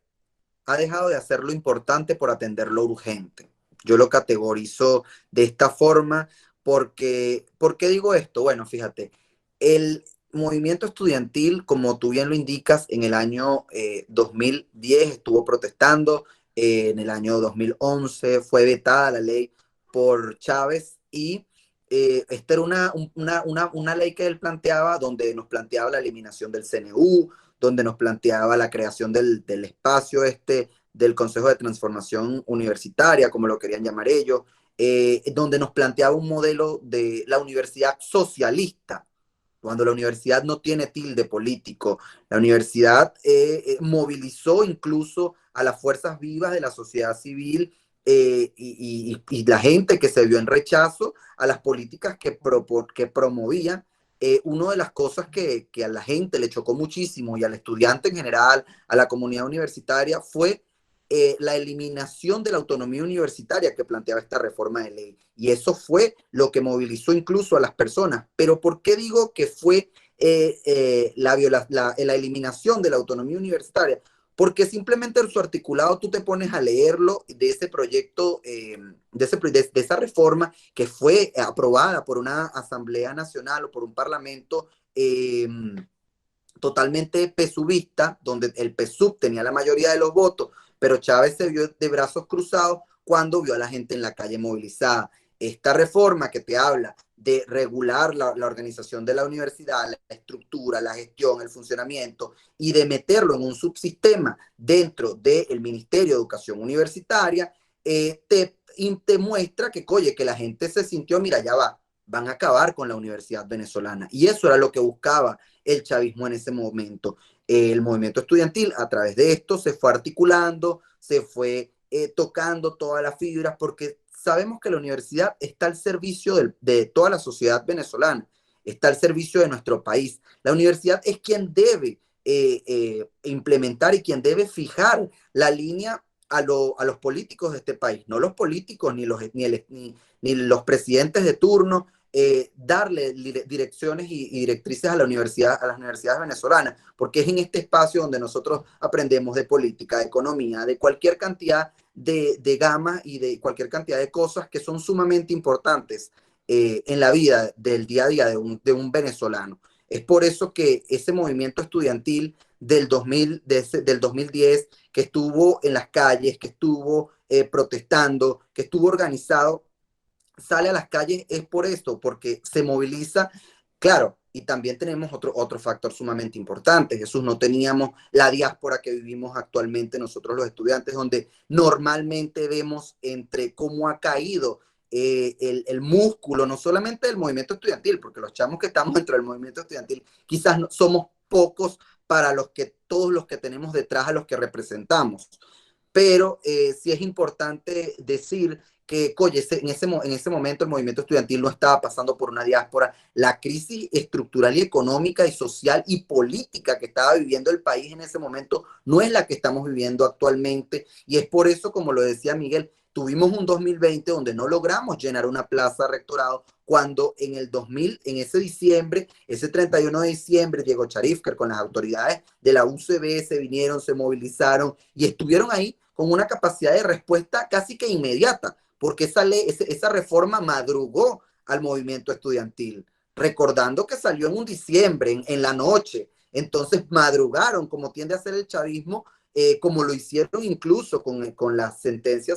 ha dejado de hacer lo importante por atender lo urgente. Yo lo categorizo de esta forma porque, ¿por qué digo esto? Bueno, fíjate, el movimiento estudiantil, como tú bien lo indicas, en el año 2010 estuvo protestando, en el año 2011 fue vetada la ley por Chávez y esta era una ley que él planteaba, donde nos planteaba la eliminación del CNU, donde nos planteaba la creación del espacio del Consejo de Transformación Universitaria, como lo querían llamar ellos, donde nos planteaba un modelo de la universidad socialista, cuando la universidad no tiene tilde político. La universidad movilizó incluso a las fuerzas vivas de la sociedad civil y la gente que se vio en rechazo a las políticas que promovían. Una de las cosas que a la gente le chocó muchísimo y al estudiante en general, a la comunidad universitaria, fue la eliminación de la autonomía universitaria que planteaba esta reforma de ley. Y eso fue lo que movilizó incluso a las personas. Pero ¿por qué digo que fue la eliminación de la autonomía universitaria? Porque simplemente en su articulado tú te pones a leerlo de ese proyecto, de esa reforma que fue aprobada por una Asamblea Nacional o por un Parlamento totalmente pesubista, donde el PSUV tenía la mayoría de los votos, pero Chávez se vio de brazos cruzados cuando vio a la gente en la calle movilizada. Esta reforma que te habla de regular la organización de la universidad, la estructura, la gestión, el funcionamiento, y de meterlo en un subsistema dentro del Ministerio de Educación Universitaria, te muestra que, oye, que la gente se sintió, mira, ya va, van a acabar con la universidad venezolana. Y eso era lo que buscaba el chavismo en ese momento. El movimiento estudiantil a través de esto se fue articulando, se fue tocando todas las fibras, porque sabemos que la universidad está al servicio de toda la sociedad venezolana, está al servicio de nuestro país. La universidad es quien debe implementar y quien debe fijar la línea a los políticos de este país, no los políticos ni los presidentes de turno, darle direcciones y directrices a las universidades venezolanas, porque es en este espacio donde nosotros aprendemos de política, de economía, de cualquier cantidad de gamas y de cualquier cantidad de cosas que son sumamente importantes en la vida del día a día de un venezolano. Es por eso que ese movimiento estudiantil del 2010, que estuvo en las calles, que estuvo protestando, que estuvo organizado, sale a las calles es por esto, porque se moviliza, claro, y también tenemos otro factor sumamente importante, Jesús, no teníamos la diáspora que vivimos actualmente nosotros los estudiantes, donde normalmente vemos entre cómo ha caído el músculo, no solamente del movimiento estudiantil, porque los chamos que estamos dentro del movimiento estudiantil quizás no, somos pocos para todos los que tenemos detrás a los que representamos, pero sí es importante decir que, oye, en ese momento el movimiento estudiantil no estaba pasando por una diáspora. La crisis estructural y económica y social y política que estaba viviendo el país en ese momento no es la que estamos viviendo actualmente. Y es por eso, como lo decía Miguel, tuvimos un 2020 donde no logramos llenar una plaza de rectorado, cuando en el 2000, en ese diciembre, ese 31 de diciembre, Diego Charifker con las autoridades de la UCB se vinieron, se movilizaron y estuvieron ahí con una capacidad de respuesta casi que inmediata, porque esa reforma madrugó al movimiento estudiantil, recordando que salió en un diciembre, en la noche. Entonces madrugaron, como tiende a hacer el chavismo, como lo hicieron incluso con la sentencia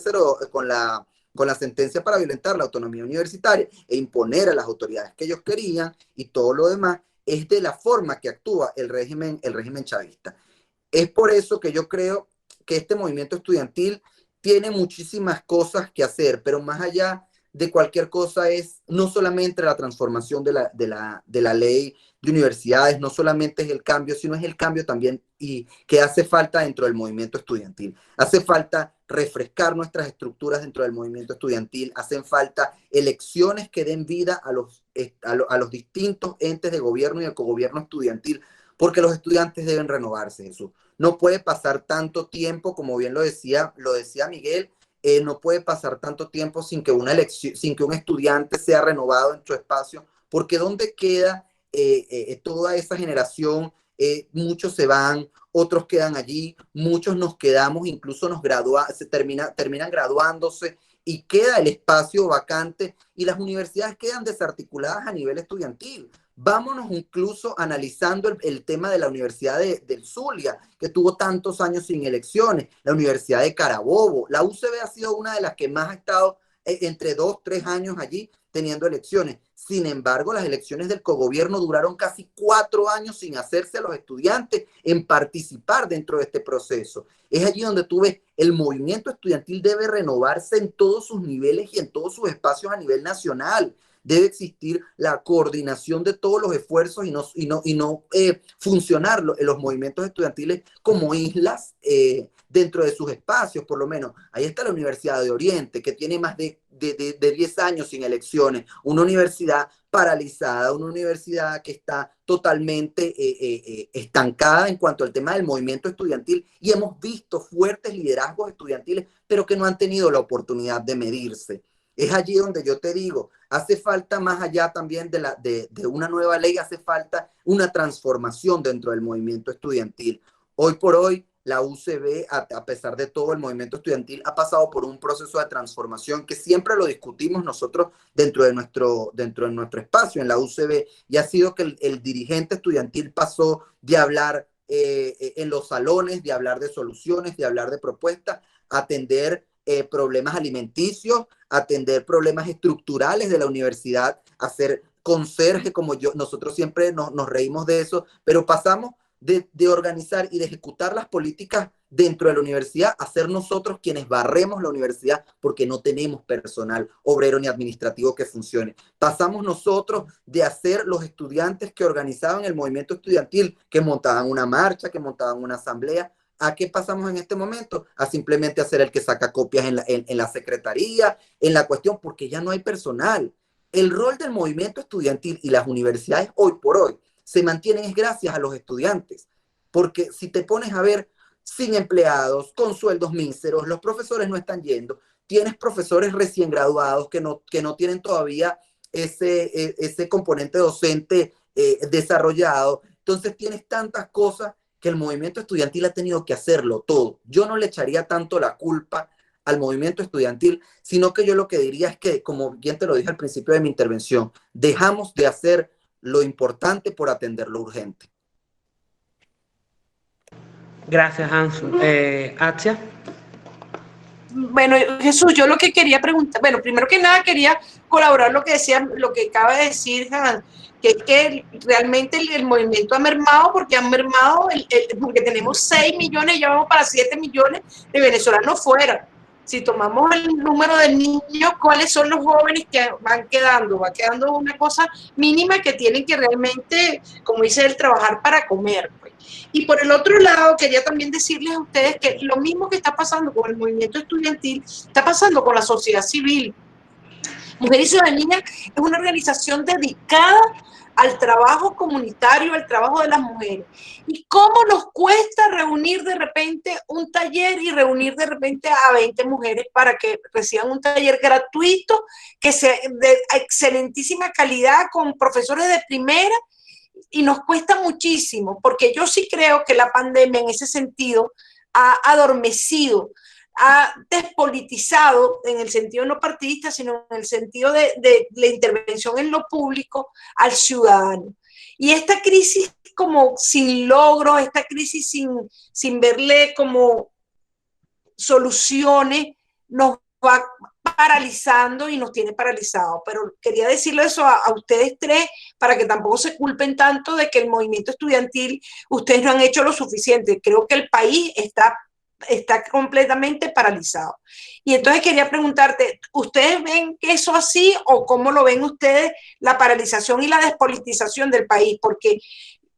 con la sentencia para violentar la autonomía universitaria e imponer a las autoridades que ellos querían y todo lo demás, es de la forma que actúa el régimen chavista. Es por eso que yo creo que este movimiento estudiantil tiene muchísimas cosas que hacer, pero más allá de cualquier cosa es no solamente la transformación de la ley de universidades, no solamente es el cambio, sino es el cambio también y que hace falta dentro del movimiento estudiantil. Hace falta refrescar nuestras estructuras dentro del movimiento estudiantil, hacen falta elecciones que den vida a los distintos entes de gobierno y el cogobierno estudiantil, porque los estudiantes deben renovarse, Jesús. No puede pasar tanto tiempo, como bien lo decía Miguel, no puede pasar tanto tiempo sin que una elección, sin que un estudiante sea renovado en su espacio, porque ¿dónde queda toda esa generación? Muchos se van, otros quedan allí, muchos nos quedamos, incluso terminan graduándose y queda el espacio vacante y las universidades quedan desarticuladas a nivel estudiantil. Vámonos incluso analizando el tema de la Universidad del Zulia, que tuvo tantos años sin elecciones, la Universidad de Carabobo. La UCB ha sido una de las que más ha estado entre 2, 3 años allí teniendo elecciones. Sin embargo, las elecciones del cogobierno duraron casi 4 años sin hacerse a los estudiantes en participar dentro de este proceso. Es allí donde tú ves, el movimiento estudiantil debe renovarse en todos sus niveles y en todos sus espacios a nivel nacional. Debe existir la coordinación de todos los esfuerzos y no funcionar los movimientos estudiantiles como islas dentro de sus espacios, por lo menos. Ahí está la Universidad de Oriente, que tiene más de 10 años sin elecciones, una universidad paralizada, una universidad que está totalmente estancada en cuanto al tema del movimiento estudiantil, y hemos visto fuertes liderazgos estudiantiles, pero que no han tenido la oportunidad de medirse. Es allí donde yo te digo, hace falta más allá también de una nueva ley, hace falta una transformación dentro del movimiento estudiantil. Hoy por hoy, la UCB, a pesar de todo, el movimiento estudiantil ha pasado por un proceso de transformación que siempre lo discutimos nosotros dentro de nuestro espacio en la UCB, y ha sido que el dirigente estudiantil pasó de hablar en los salones, de hablar de soluciones, de hablar de propuestas, a atender problemas alimenticios, atender problemas estructurales de la universidad, a ser conserje, como nosotros siempre nos reímos de eso, pero pasamos de organizar y de ejecutar las políticas dentro de la universidad a ser nosotros quienes barremos la universidad porque no tenemos personal obrero ni administrativo que funcione. Pasamos nosotros de hacer los estudiantes que organizaban el movimiento estudiantil, que montaban una marcha, que montaban una asamblea. ¿A qué pasamos en este momento? A simplemente hacer el que saca copias en la secretaría, en la cuestión, porque ya no hay personal. El rol del movimiento estudiantil y las universidades hoy por hoy se mantienen es gracias a los estudiantes, porque si te pones a ver, sin empleados, con sueldos míseros, los profesores no están yendo, tienes profesores recién graduados que no tienen todavía ese componente docente desarrollado, entonces tienes tantas cosas que el movimiento estudiantil ha tenido que hacerlo todo. Yo no le echaría tanto la culpa al movimiento estudiantil, sino que yo lo que diría es que, como bien te lo dije al principio de mi intervención, dejamos de hacer lo importante por atender lo urgente.
Gracias, Ansu. Atia.
Bueno, Jesús, yo lo que quería preguntar, bueno, primero que nada quería colaborar lo que decía, lo que acaba de decir Hans, que es que realmente el movimiento ha mermado porque han mermado, porque tenemos 6 millones, ya vamos para 7 millones de venezolanos fuera. Si tomamos el número de niños, ¿cuáles son los jóvenes que van quedando? Va quedando una cosa mínima que tienen que realmente, como dice él, trabajar para comer. Pues. Y por el otro lado, quería también decirles a ustedes que lo mismo que está pasando con el movimiento estudiantil, está pasando con la sociedad civil. Mujer y Ciudadanía es una organización dedicada al trabajo comunitario, al trabajo de las mujeres. ¿Y cómo nos cuesta reunir de repente un taller y reunir de repente a 20 mujeres para que reciban un taller gratuito, que sea de excelentísima calidad, con profesores de primera? Y nos cuesta muchísimo, porque yo sí creo que la pandemia en ese sentido ha adormecido, ha despolitizado, en el sentido no partidista, sino en el sentido de la intervención en lo público al ciudadano. Y esta crisis como sin logro, esta crisis sin verle como soluciones, nos va paralizando y nos tiene paralizados. Pero quería decirle eso a ustedes tres para que tampoco se culpen tanto de que el movimiento estudiantil, ustedes no han hecho lo suficiente. Creo que el país está está completamente paralizado. Y entonces quería preguntarte, ¿ustedes ven que eso así o cómo lo ven ustedes la paralización y la despolitización del país? Porque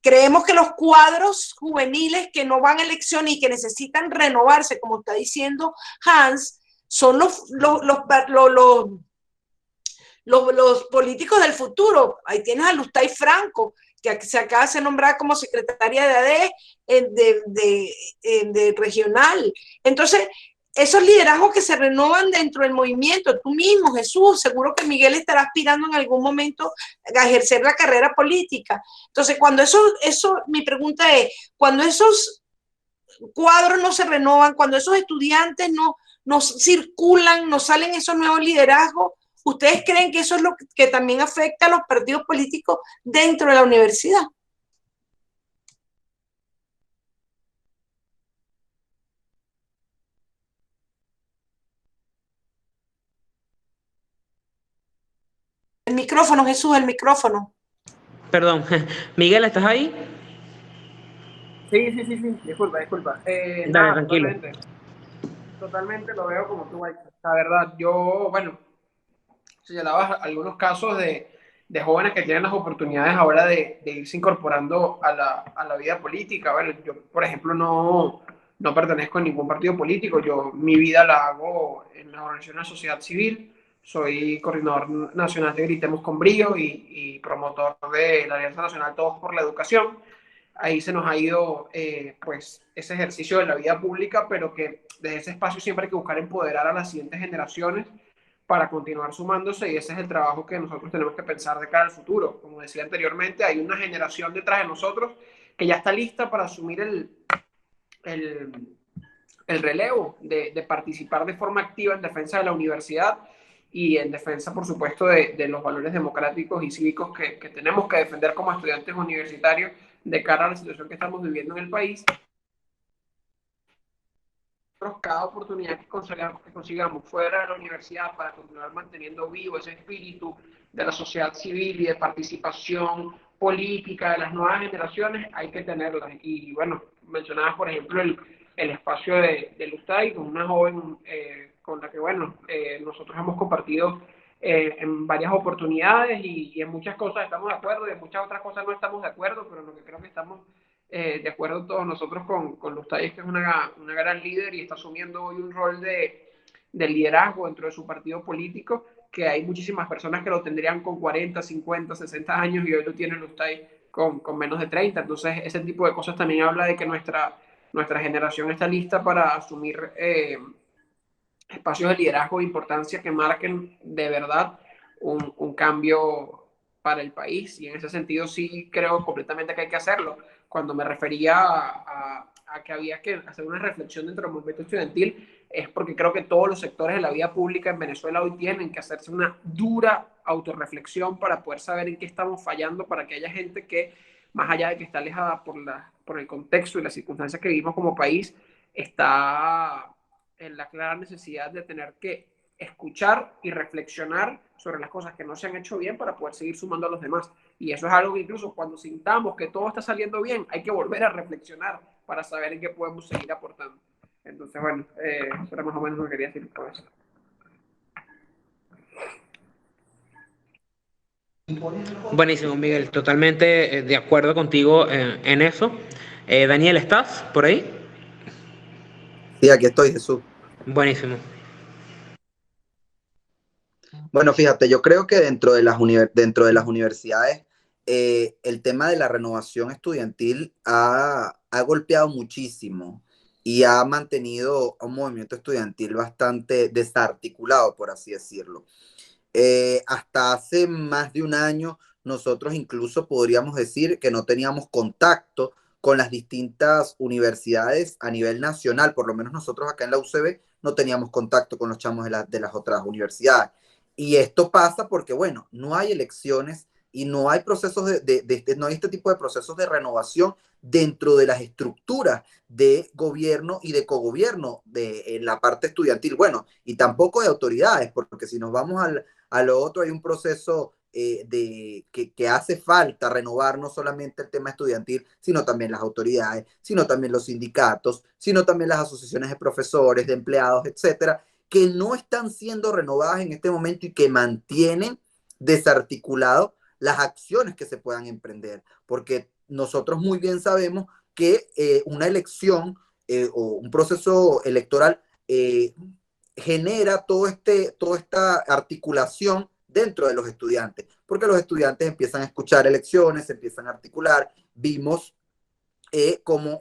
creemos que los cuadros juveniles que no van a elecciones y que necesitan renovarse, como está diciendo Hans, son los políticos del futuro. Ahí tienes a Lustay Franco, que se acaba de ser nombrada como secretaria de AD de regional. Entonces, esos liderazgos que se renovan dentro del movimiento, tú mismo, Jesús, seguro que Miguel estará aspirando en algún momento a ejercer la carrera política. Entonces, cuando mi pregunta es, cuando esos cuadros no se renovan, cuando esos estudiantes no circulan, no salen esos nuevos liderazgos, ¿ustedes creen que eso es lo que también afecta a los partidos políticos dentro de la universidad? El micrófono, Jesús, el micrófono.
Perdón, Miguel, ¿estás ahí?
Sí, disculpa.
Dale,
Nada,
tranquilo.
totalmente lo veo como tú, Aixa. La verdad, yo, bueno, señalabas algunos casos de jóvenes que tienen las oportunidades ahora de irse incorporando a la vida política. Bueno, yo, por ejemplo, no pertenezco a ningún partido político. Yo mi vida la hago en la organización de la sociedad civil. Soy coordinador nacional de Gritemos con Brío y promotor de la Alianza Nacional Todos por la Educación. Ahí se nos ha ido pues ese ejercicio de la vida pública, pero que desde ese espacio siempre hay que buscar empoderar a las siguientes generaciones para continuar sumándose, y ese es el trabajo que nosotros tenemos que pensar de cara al futuro. Como decía anteriormente, hay una generación detrás de nosotros que ya está lista para asumir el relevo de participar de forma activa en defensa de la universidad y en defensa, por supuesto, de los valores democráticos y cívicos que tenemos que defender como estudiantes universitarios de cara a la situación que estamos viviendo en el país. Cada oportunidad que consigamos fuera de la universidad para continuar manteniendo vivo ese espíritu de la sociedad civil y de participación política de las nuevas generaciones, hay que tenerlas. Y bueno, mencionabas, por ejemplo, el espacio de Lustay, con una joven con la que, bueno, nosotros hemos compartido en varias oportunidades y en muchas cosas estamos de acuerdo y en muchas otras cosas no estamos de acuerdo, pero lo que creo que estamos de acuerdo todos nosotros con Lustay, que es una gran líder y está asumiendo hoy un rol de liderazgo dentro de su partido político, que hay muchísimas personas que lo tendrían con 40, 50, 60 años y hoy lo tiene Lustay con menos de 30. Entonces, ese tipo de cosas también habla de que nuestra generación está lista para asumir espacios de liderazgo de importancia que marquen de verdad un cambio para el país. Y en ese sentido sí creo completamente que hay que hacerlo. Cuando me refería a que había que hacer una reflexión dentro del movimiento estudiantil, es porque creo que todos los sectores de la vida pública en Venezuela hoy tienen que hacerse una dura autorreflexión para poder saber en qué estamos fallando, para que haya gente que, más allá de que está alejada por el contexto y las circunstancias que vivimos como país, está en la clara necesidad de tener que escuchar y reflexionar sobre las cosas que no se han hecho bien para poder seguir sumando a los demás. Y eso es algo que incluso cuando sintamos que todo está saliendo bien, hay que volver a reflexionar para saber en qué podemos seguir aportando. Entonces, bueno, eso era más o menos lo que quería decir por eso.
Buenísimo, Miguel. Totalmente de acuerdo contigo en eso. Daniel, ¿estás por ahí?
Sí, aquí estoy, Jesús.
Buenísimo.
Bueno, fíjate, yo creo que dentro de dentro de las universidades, el tema de la renovación estudiantil ha golpeado muchísimo y ha mantenido un movimiento estudiantil bastante desarticulado, por así decirlo. Hasta hace más de un año, nosotros incluso podríamos decir que no teníamos contacto con las distintas universidades a nivel nacional, por lo menos nosotros acá en la UCB no teníamos contacto con los chamos de las otras universidades. Y esto pasa porque, bueno, no hay elecciones y no hay procesos no hay este tipo de procesos de renovación dentro de las estructuras de gobierno y de cogobierno en la parte estudiantil. Bueno, y tampoco de autoridades, porque si nos vamos a lo otro, hay un proceso que hace falta renovar no solamente el tema estudiantil, sino también las autoridades, sino también los sindicatos, sino también las asociaciones de profesores, de empleados, etcétera, que no están siendo renovadas en este momento y que mantienen desarticulado las acciones que se puedan emprender, porque nosotros muy bien sabemos que una elección o un proceso electoral genera toda esta articulación dentro de los estudiantes, porque los estudiantes empiezan a escuchar elecciones, se empiezan a articular. Vimos como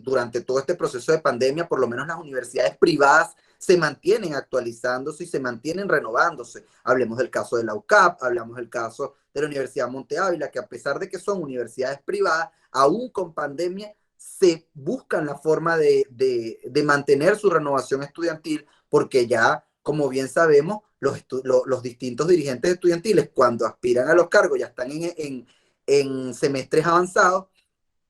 durante todo este proceso de pandemia, por lo menos las universidades privadas se mantienen actualizándose y se mantienen renovándose. Hablemos del caso de la UCAP, hablamos del caso de la Universidad Monte Ávila, que a pesar de que son universidades privadas, aún con pandemia, se buscan la forma de mantener su renovación estudiantil, porque ya, como bien sabemos, los distintos dirigentes estudiantiles, cuando aspiran a los cargos, ya están en semestres avanzados.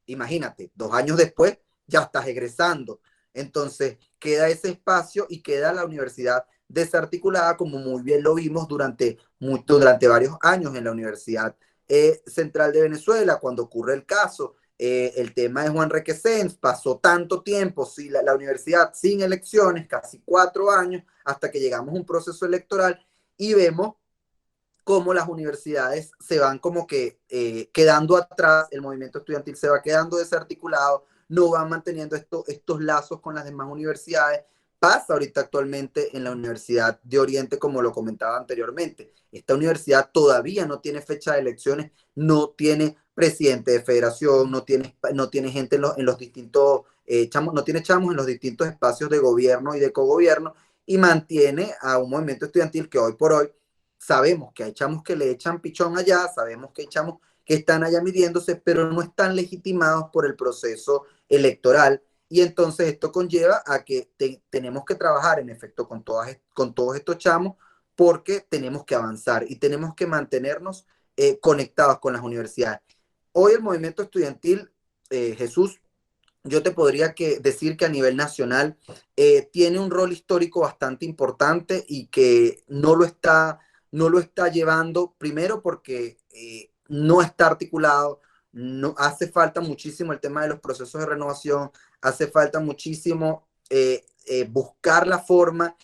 Imagínate, 2 años después ya estás egresando. Entonces queda ese espacio y queda la universidad desarticulada, como muy bien lo vimos durante varios años en la Universidad Central de Venezuela, cuando ocurre el caso. El tema de Juan Requesens, pasó tanto tiempo, la universidad sin elecciones, casi 4 años, hasta que llegamos a un proceso electoral y vemos cómo las universidades se van como que quedando atrás, el movimiento estudiantil se va quedando desarticulado, no van manteniendo estos lazos con las demás universidades. Pasa ahorita actualmente en la Universidad de Oriente, como lo comentaba anteriormente. Esta universidad todavía no tiene fecha de elecciones, no tiene presidente de federación, no tiene gente en los distintos chamos, no tiene chamos en los distintos espacios de gobierno y de cogobierno, y mantiene a un movimiento estudiantil que hoy por hoy sabemos que hay chamos que le echan pichón allá, sabemos que hay chamos que están allá midiéndose, pero no están legitimados por el proceso electoral. Y entonces esto conlleva a que tenemos que trabajar en efecto con todos estos chamos, porque tenemos que avanzar y tenemos que mantenernos conectados con las universidades. Hoy el movimiento estudiantil, Jesús, yo te podría decir que a nivel nacional tiene un rol histórico bastante importante y que no lo está llevando, primero porque no está articulado, no, hace falta muchísimo el tema de los procesos de renovación, hace falta muchísimo buscar la forma,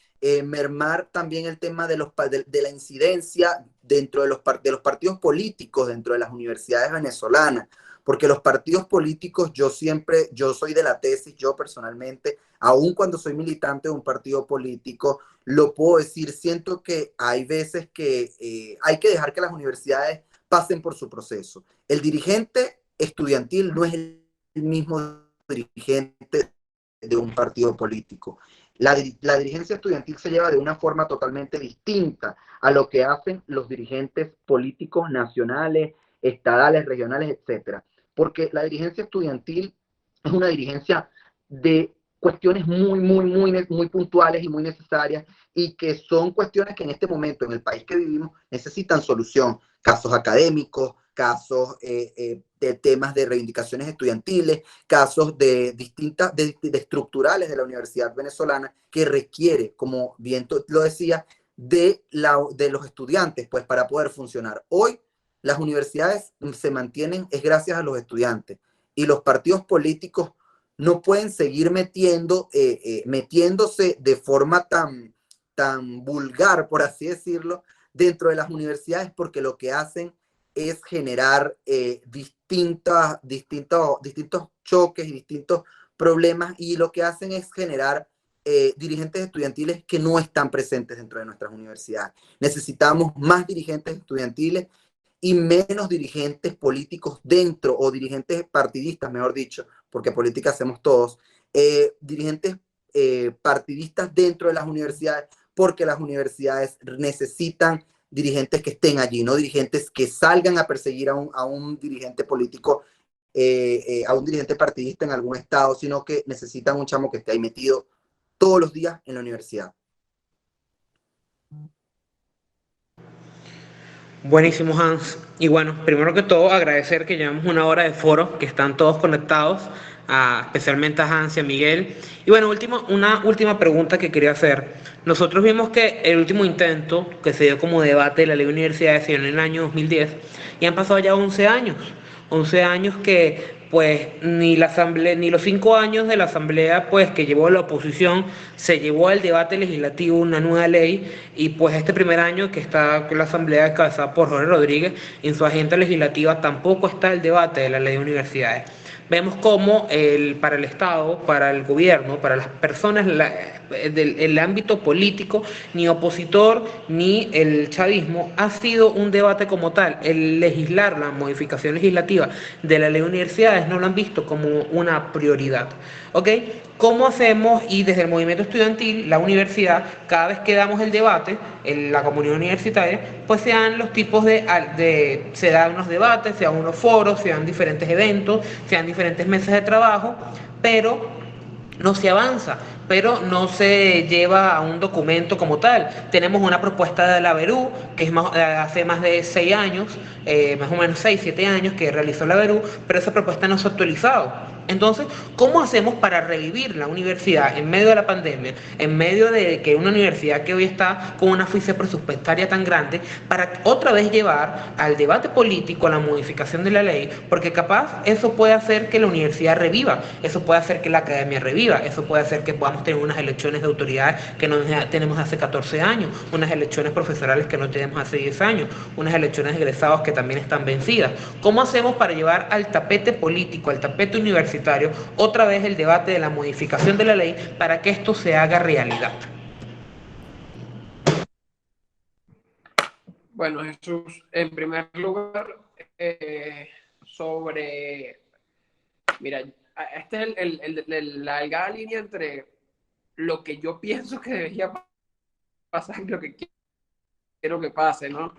mermar también el tema de la incidencia dentro de los partidos políticos, dentro de las universidades venezolanas, porque los partidos políticos, yo soy de la tesis, yo personalmente, aun cuando soy militante de un partido político, lo puedo decir, siento que hay veces que hay que dejar que las universidades pasen por su proceso. El dirigente estudiantil no es el mismo dirigente de un partido político. La dirigencia estudiantil se lleva de una forma totalmente distinta a lo que hacen los dirigentes políticos nacionales, estadales, regionales, etcétera. Porque la dirigencia estudiantil es una dirigencia de cuestiones muy puntuales y muy necesarias, y que son cuestiones que en este momento, en el país que vivimos, necesitan solución. Casos académicos, casos de temas de reivindicaciones estudiantiles, casos de estructurales de la universidad venezolana, que requiere, como bien lo decía, de los estudiantes, pues, para poder funcionar. Hoy las universidades se mantienen es gracias a los estudiantes, y los partidos políticos no pueden seguir metiéndose de forma tan vulgar, por así decirlo, dentro de las universidades, porque lo que hacen es generar distintos choques y distintos problemas, y lo que hacen es generar dirigentes estudiantiles que no están presentes dentro de nuestras universidades. Necesitamos más dirigentes estudiantiles y menos dirigentes políticos dentro, o dirigentes partidistas, mejor dicho, porque política hacemos todos, dirigentes partidistas dentro de las universidades, porque las universidades necesitan dirigentes que estén allí, no dirigentes que salgan a perseguir a un dirigente político, a un dirigente partidista en algún estado, sino que necesitan un chamo que esté ahí metido todos los días en la universidad.
Buenísimo, Hans. Y bueno, primero que todo, agradecer que llevamos una hora de foro, que están todos conectados, especialmente a Hans y a Miguel. Y bueno, una última pregunta que quería hacer. Nosotros vimos que el último intento que se dio como debate de la ley de universidades se dio en el año 2010 y han pasado ya 11 años. 11 años que pues ni la asamblea, ni los 5 años de la asamblea pues que llevó la oposición se llevó al debate legislativo una nueva ley y pues este primer año que está la asamblea encabezada por Jorge Rodríguez en su agenda legislativa tampoco está el debate de la ley de universidades. Vemos cómo para el Estado, para el gobierno, para las personas del ámbito político, ni opositor ni el chavismo ha sido un debate como tal. El legislar, la modificación legislativa de la ley de universidades no lo han visto como una prioridad. ¿Ok? ¿Cómo hacemos? Y desde el movimiento estudiantil, la universidad, cada vez que damos el debate, en la comunidad universitaria, pues se dan los tipos se dan unos debates, se dan unos foros, se dan diferentes eventos, se dan diferentes mesas de trabajo, pero no se avanza, pero no se lleva a un documento como tal. Tenemos una propuesta de la Verú, que es hace más de 6 años, más o menos 6, 7 años que realizó la Verú, pero esa propuesta no se ha actualizado. Entonces, ¿cómo hacemos para revivir la universidad en medio de la pandemia, en medio de que una universidad que hoy está con una asfixia presupuestaria tan grande, para otra vez llevar al debate político, a la modificación de la ley? Porque capaz eso puede hacer que la universidad reviva, eso puede hacer que la academia reviva, eso puede hacer que podamos tener unas elecciones de autoridades que no tenemos hace 14 años, unas elecciones profesionales que no tenemos hace 10 años, unas elecciones de egresados que también están vencidas. ¿Cómo hacemos para llevar al tapete político, al tapete universitario, otra vez el debate de la modificación de la ley para que esto se haga realidad?
Bueno, Jesús, en primer lugar, sobre, mira, este es la delgada línea entre lo que yo pienso que debería pasar y lo que quiero que pase, ¿no?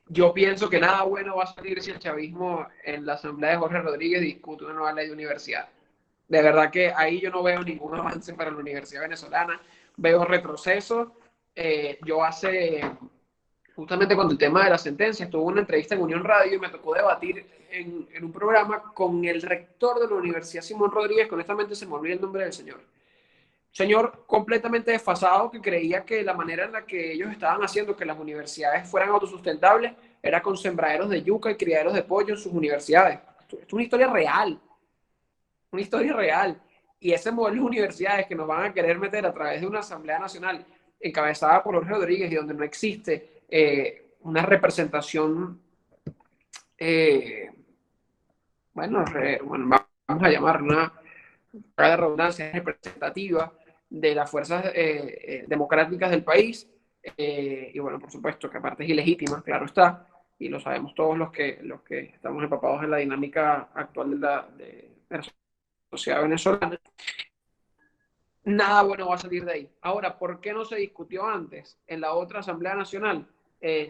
Yo pienso que nada bueno va a salir si el chavismo en la asamblea de Jorge Rodríguez discute una nueva ley de universidad. De verdad que ahí yo no veo ningún avance para la universidad venezolana, veo retroceso. Justamente cuando el tema de la sentencia, estuve en una entrevista en Unión Radio y me tocó debatir en un programa con el rector de la Universidad Simón Rodríguez, que honestamente se me olvida el nombre del señor completamente desfasado, que creía que la manera en la que ellos estaban haciendo que las universidades fueran autosustentables era con sembraderos de yuca y criaderos de pollo en sus universidades. Esto es una historia real, una historia real. Y ese modelo de universidades que nos van a querer meter a través de una Asamblea Nacional encabezada por Jorge Rodríguez y donde no existe una representación, bueno, vamos a llamar una redundancia representativa de las fuerzas democráticas del país, y bueno, por supuesto que aparte es ilegítima, claro está, y lo sabemos todos los que estamos empapados en la dinámica actual de la sociedad venezolana. Nada bueno va a salir de ahí. Ahora, ¿por qué no se discutió antes en la otra Asamblea Nacional?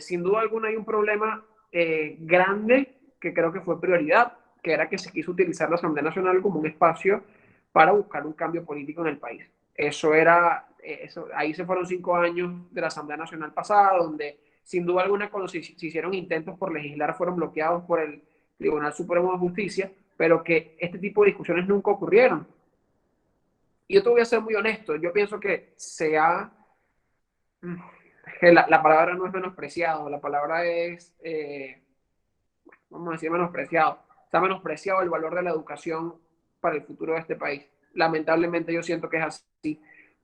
Sin duda alguna hay un problema grande que creo que fue prioridad, que era que se quiso utilizar la Asamblea Nacional como un espacio para buscar un cambio político en el país. Ahí se fueron 5 años de la Asamblea Nacional pasada, donde sin duda alguna cuando se hicieron intentos por legislar fueron bloqueados por el Tribunal Supremo de Justicia, pero que este tipo de discusiones nunca ocurrieron. Y yo te voy a ser muy honesto, yo pienso que la palabra no es menospreciado, la palabra es, vamos a decir menospreciado, está menospreciado el valor de la educación para el futuro de este país. Lamentablemente yo siento que es así.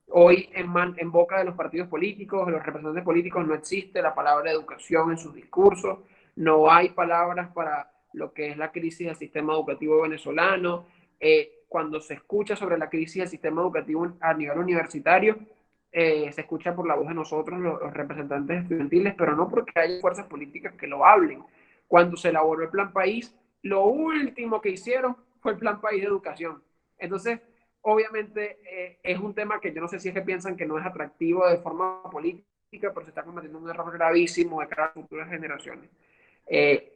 Hoy en boca de los partidos políticos, de los representantes políticos, no existe la palabra educación en sus discursos, no hay palabras para lo que es la crisis del sistema educativo venezolano. Cuando se escucha sobre la crisis del sistema educativo a nivel universitario, se escucha por la voz de nosotros, los representantes estudiantiles, pero no porque haya fuerzas políticas que lo hablen. Cuando se elaboró el Plan País, lo último que hicieron fue el Plan País de Educación. Entonces, obviamente, es un tema que yo no sé si es que piensan que no es atractivo de forma política, pero se está cometiendo un error gravísimo de cara a las futuras generaciones.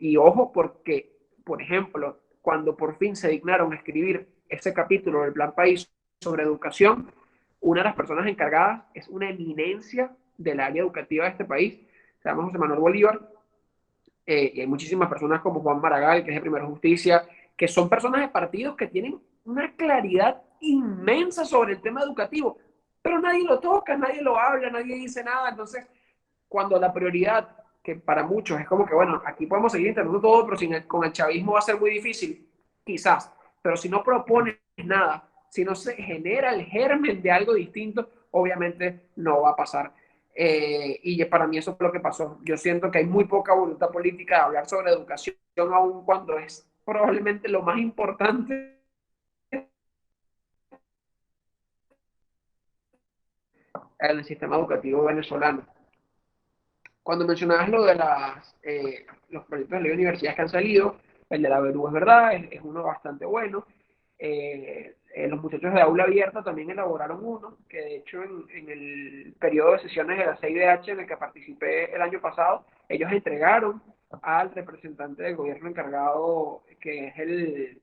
Y ojo, porque, por ejemplo, cuando por fin se dignaron a escribir ese capítulo del Plan País sobre educación, una de las personas encargadas es una eminencia del área educativa de este país, se llama José Manuel Bolívar, y hay muchísimas personas como Juan Maragall, que es de Primero Justicia, que son personas de partidos que tienen una claridad inmensa sobre el tema educativo, pero nadie lo toca, nadie lo habla, nadie dice nada. Entonces, cuando la prioridad, que para muchos es como que, bueno, aquí podemos seguir intentando todo, pero con el chavismo va a ser muy difícil, quizás, pero si no propones nada, si no se genera el germen de algo distinto, obviamente no va a pasar. Y para mí eso fue lo que pasó. Yo siento que hay muy poca voluntad política de hablar sobre educación, aun cuando es probablemente lo más importante en el sistema educativo venezolano. Cuando mencionabas lo de los proyectos de ley de universidades que han salido, el de la BEDU es verdad, es uno bastante bueno. Los muchachos de Aula Abierta también elaboraron uno, que de hecho en el periodo de sesiones de la CIDH en el que participé el año pasado, ellos entregaron al representante del gobierno encargado, que es el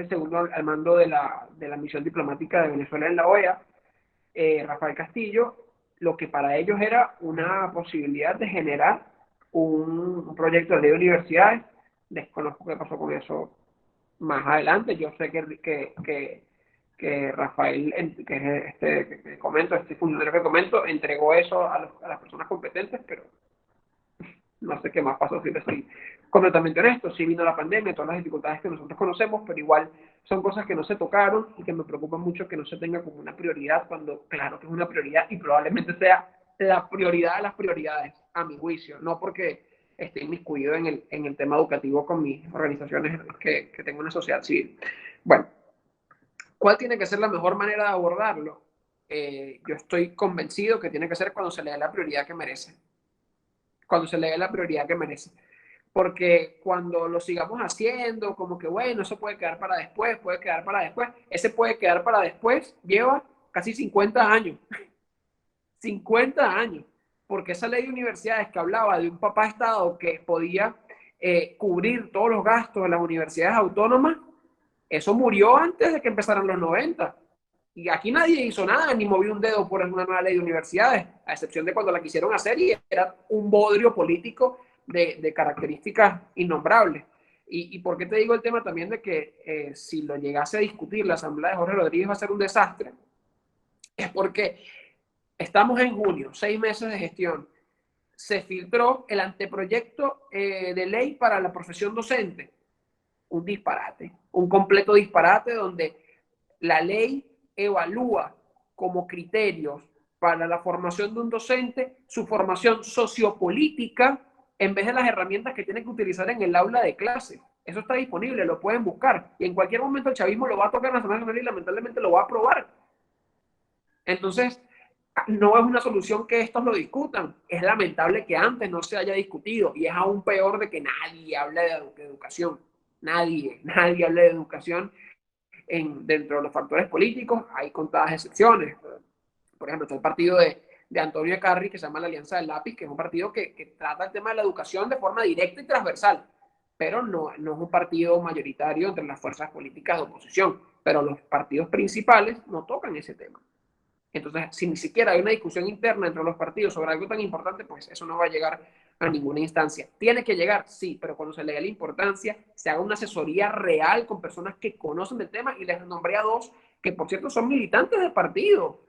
segundo al mando de la misión diplomática de Venezuela en la OEA, Rafael Castillo, lo que para ellos era una posibilidad de generar un proyecto de ley de universidades. Desconozco qué pasó con eso más adelante. Yo sé que Rafael, que es que comento, este funcionario que comento, entregó eso a las personas competentes, pero no sé qué más pasó, si estoy completamente honesto. Sí vino la pandemia, todas las dificultades que nosotros conocemos, pero igual son cosas que no se tocaron y que me preocupa mucho que no se tenga como una prioridad, cuando claro que es una prioridad y probablemente sea la prioridad de las prioridades, a mi juicio, no porque esté inmiscuido en el tema educativo con mis organizaciones que tengo en la sociedad civil. Bueno, ¿cuál tiene que ser la mejor manera de abordarlo? Yo estoy convencido que tiene que ser cuando se le dé la prioridad que merece. Cuando se le dé la prioridad que merece. Porque cuando lo sigamos haciendo, como que bueno, eso puede quedar para después, puede quedar para después, ese puede quedar para después, lleva casi 50 años. 50 años. Porque esa ley de universidades que hablaba de un papá Estado que podía cubrir todos los gastos de las universidades autónomas, eso murió antes de que empezaran los 90. Y aquí nadie hizo nada, ni movió un dedo por una nueva ley de universidades, a excepción de cuando la quisieron hacer y era un bodrio político de características innombrables. ¿Y por qué te digo el tema también de que si lo llegase a discutir la Asamblea de Jorge Rodríguez va a ser un desastre? Es porque estamos en junio, 6 meses de gestión. Se filtró el anteproyecto de ley para la profesión docente. Un disparate, un completo disparate donde la ley evalúa como criterios para la formación de un docente su formación sociopolítica en vez de las herramientas que tiene que utilizar en el aula de clase. Eso está disponible, lo pueden buscar y en cualquier momento el chavismo lo va a tocar en la Asamblea Nacional y lamentablemente lo va a aprobar. Entonces, no es una solución que estos lo discutan. Es lamentable que antes no se haya discutido y es aún peor de que nadie hable de educación. Nadie habla de educación dentro de los factores políticos. Hay contadas excepciones. Por ejemplo, está el partido de Antonio Carri, que se llama la Alianza del Lápiz, que es un partido que trata el tema de la educación de forma directa y transversal, pero no es un partido mayoritario entre las fuerzas políticas de oposición. Pero los partidos principales no tocan ese tema. Entonces, si ni siquiera hay una discusión interna entre los partidos sobre algo tan importante, pues eso no va a llegar a ninguna instancia. ¿Tiene que llegar? Sí, pero cuando se le dé la importancia, se haga una asesoría real con personas que conocen el tema, y les nombré a 2 que, por cierto, son militantes del partido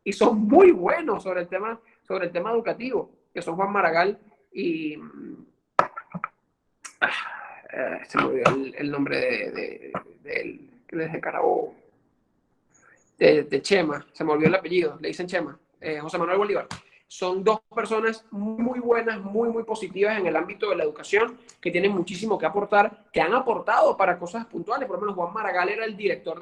y son muy buenos sobre el tema educativo, que son Juan Maragall y... se me olvidó el nombre de Carabobo. De Chema, se me olvidó el apellido, le dicen Chema, José Manuel Bolívar. Son 2 personas muy buenas, muy positivas en el ámbito de la educación, que tienen muchísimo que aportar, que han aportado para cosas puntuales. Por lo menos Juan Maragall era el director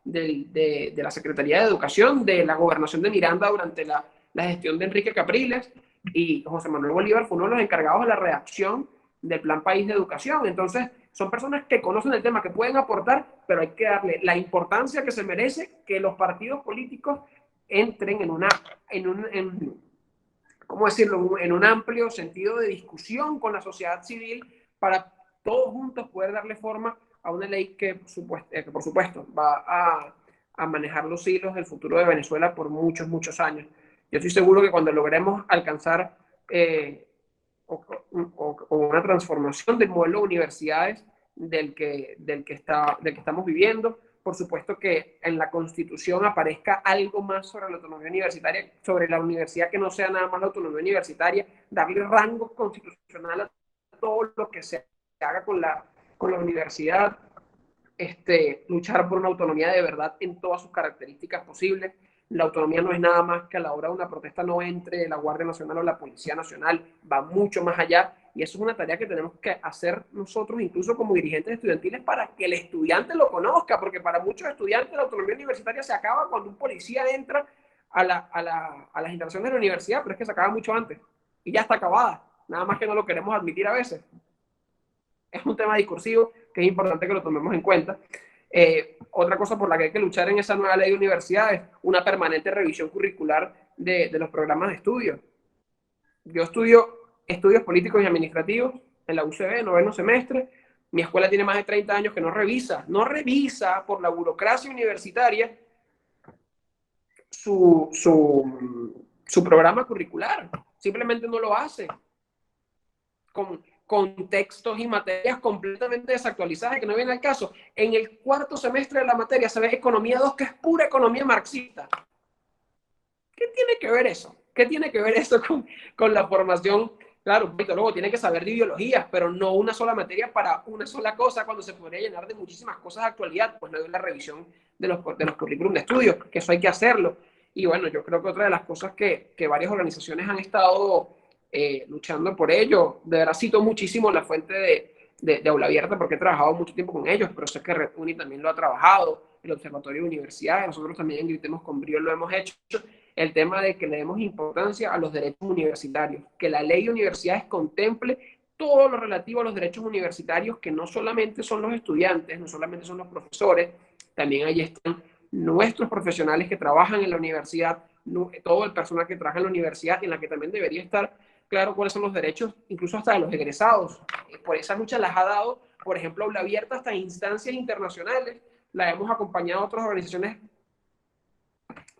de la Secretaría de Educación de la Gobernación de Miranda durante la gestión de Enrique Capriles, y José Manuel Bolívar fue uno de los encargados de la redacción del Plan País de Educación. Entonces, son personas que conocen el tema, que pueden aportar, pero hay que darle la importancia que se merece, que los partidos políticos entren ¿cómo decirlo?, en un amplio sentido de discusión con la sociedad civil para todos juntos poder darle forma a una ley que por supuesto va a manejar los hilos del futuro de Venezuela por muchos años. Yo estoy seguro que cuando logremos alcanzar o una transformación del modelo de universidades del que estamos viviendo. Por supuesto que en la Constitución aparezca algo más sobre la autonomía universitaria, sobre la universidad, que no sea nada más la autonomía universitaria, darle rango constitucional a todo lo que se haga con la universidad, luchar por una autonomía de verdad en todas sus características posibles. La autonomía no es nada más que a la hora de una protesta no entre la Guardia Nacional o la Policía Nacional, va mucho más allá, y eso es una tarea que tenemos que hacer nosotros, incluso como dirigentes estudiantiles, para que el estudiante lo conozca, porque para muchos estudiantes la autonomía universitaria se acaba cuando un policía entra a las instalaciones de la universidad, pero es que se acaba mucho antes, y ya está acabada, nada más que no lo queremos admitir a veces. Es un tema discursivo que es importante que lo tomemos en cuenta. Otra cosa por la que hay que luchar en esa nueva ley de universidades, una permanente revisión curricular de los programas de estudio. Yo estudio estudios políticos y administrativos en la UCB, noveno semestre. Mi escuela tiene más de 30 años que no revisa por la burocracia universitaria su programa curricular. Simplemente no lo hace. Con textos y materias completamente desactualizadas que no vienen al caso. En el cuarto semestre de la materia se ve Economía 2, que es pura economía marxista. ¿Qué tiene que ver eso? ¿Qué tiene que ver eso con la formación? Claro, luego tiene que saber de ideologías, pero no una sola materia para una sola cosa, cuando se podría llenar de muchísimas cosas de actualidad. Pues no hay una revisión de los currículum de estudio, que eso hay que hacerlo. Y bueno, yo creo que otra de las cosas que varias organizaciones han estado luchando por ello, de verdad cito muchísimo la fuente de Aula Abierta, porque he trabajado mucho tiempo con ellos, pero sé que Red Uni también lo ha trabajado, el Observatorio de Universidades, nosotros también en Gritemos con Brío lo hemos hecho, el tema de que le demos importancia a los derechos universitarios, que la ley de universidades contemple todo lo relativo a los derechos universitarios, que no solamente son los estudiantes, no solamente son los profesores, también ahí están nuestros profesionales que trabajan en la universidad, todo el personal que trabaja en la universidad, en la que también debería estar claro cuáles son los derechos, incluso hasta de los egresados. Por esa lucha las ha dado, por ejemplo, Aula Abierta hasta instancias internacionales. La hemos acompañado a otras organizaciones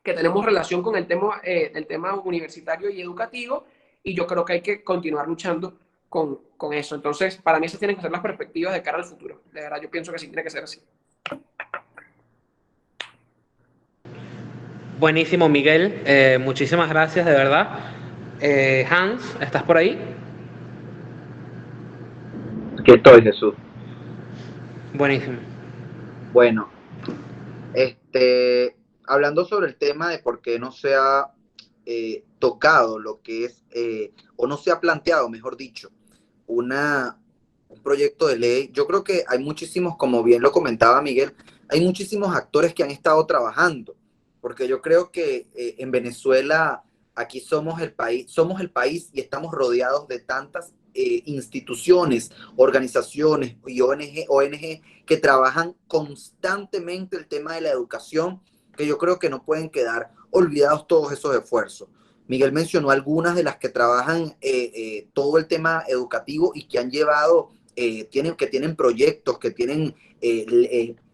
que tenemos relación con el tema universitario y educativo, y yo creo que hay que continuar luchando con eso. Entonces, para mí esas tienen que ser las perspectivas de cara al futuro. De verdad, yo pienso que sí tiene que ser así.
Buenísimo, Miguel. Muchísimas gracias, de verdad. Hans, ¿estás por ahí?
Aquí estoy, Jesús.
Buenísimo.
Bueno, hablando sobre el tema de por qué no se ha tocado lo que es, o no se ha planteado, mejor dicho, un proyecto de ley. Yo creo que hay muchísimos, como bien lo comentaba Miguel, hay muchísimos actores que han estado trabajando, porque yo creo que en Venezuela aquí somos el país y estamos rodeados de tantas instituciones, organizaciones y ONG que trabajan constantemente el tema de la educación, que yo creo que no pueden quedar olvidados todos esos esfuerzos. Miguel mencionó algunas de las que trabajan todo el tema educativo y que han llevado, que tienen proyectos, que tienen,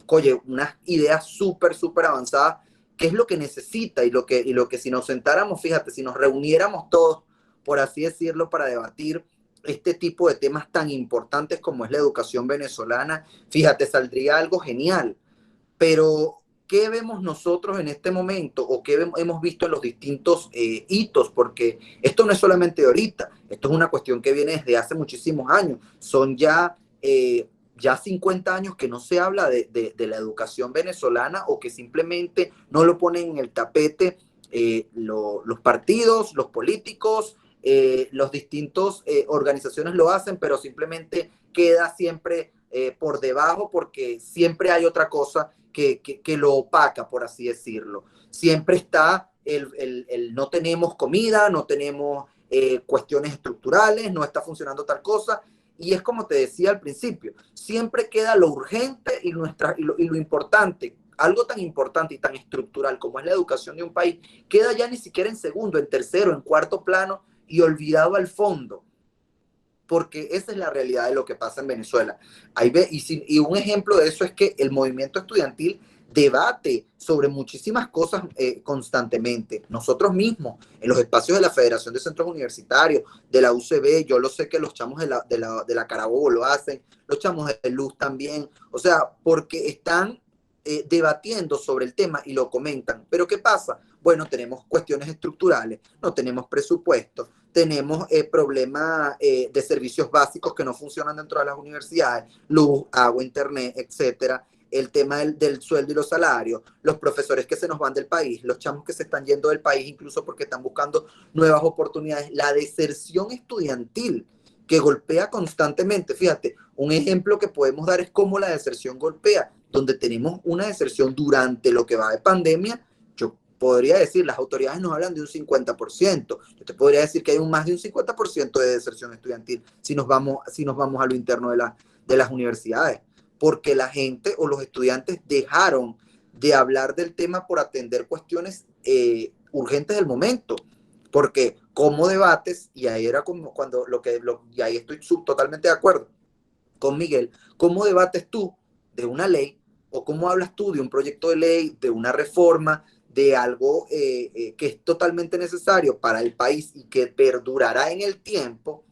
oye, unas ideas súper avanzadas, que es lo que necesita y lo que si nos sentáramos, fíjate, si nos reuniéramos todos, por así decirlo, para debatir este tipo de temas tan importantes como es la educación venezolana, fíjate, saldría algo genial. Pero ¿qué vemos nosotros en este momento o qué hemos visto en los distintos hitos? Porque esto no es solamente de ahorita, esto es una cuestión que viene desde hace muchísimos años. Son ya 50 años que no se habla de la educación venezolana, o que simplemente no lo ponen en el tapete los partidos, los políticos, los distintos organizaciones lo hacen, pero simplemente queda siempre por debajo, porque siempre hay otra cosa que lo opaca, por así decirlo. Siempre está el no tenemos comida, no tenemos cuestiones estructurales, no está funcionando tal cosa, y es como te decía al principio, siempre queda lo urgente y lo importante. Algo tan importante y tan estructural como es la educación de un país, queda ya ni siquiera en segundo, en tercero, en cuarto plano, y olvidado al fondo. porque esa es la realidad de lo que pasa en Venezuela. Y un ejemplo de eso es que el movimiento estudiantil debate sobre muchísimas cosas constantemente. Nosotros mismos, en los espacios de la Federación de Centros Universitarios, de la UCB, yo lo sé que los chamos de la Carabobo lo hacen, los chamos de Luz también, o sea, porque están debatiendo sobre el tema y lo comentan. Pero ¿qué pasa? Bueno, tenemos cuestiones estructurales, no tenemos presupuesto, tenemos problemas de servicios básicos que no funcionan dentro de las universidades, luz, agua, internet, etcétera, el tema del sueldo y los salarios, los profesores que se nos van del país, los chamos que se están yendo del país incluso porque están buscando nuevas oportunidades, la deserción estudiantil que golpea constantemente. Fíjate, un ejemplo que podemos dar es cómo la deserción golpea, donde tenemos una deserción durante lo que va de pandemia. Yo podría decir, las autoridades nos hablan de un 50%. Yo te podría decir que hay más de un 50% de deserción estudiantil si nos vamos a lo interno de las universidades, porque la gente o los estudiantes dejaron de hablar del tema por atender cuestiones urgentes del momento. Porque como debates, y ahí era como cuando y ahí estoy totalmente de acuerdo con Miguel, ¿cómo debates tú de una ley o cómo hablas tú de un proyecto de ley, de una reforma, de algo que es totalmente necesario para el país y que perdurará en el tiempo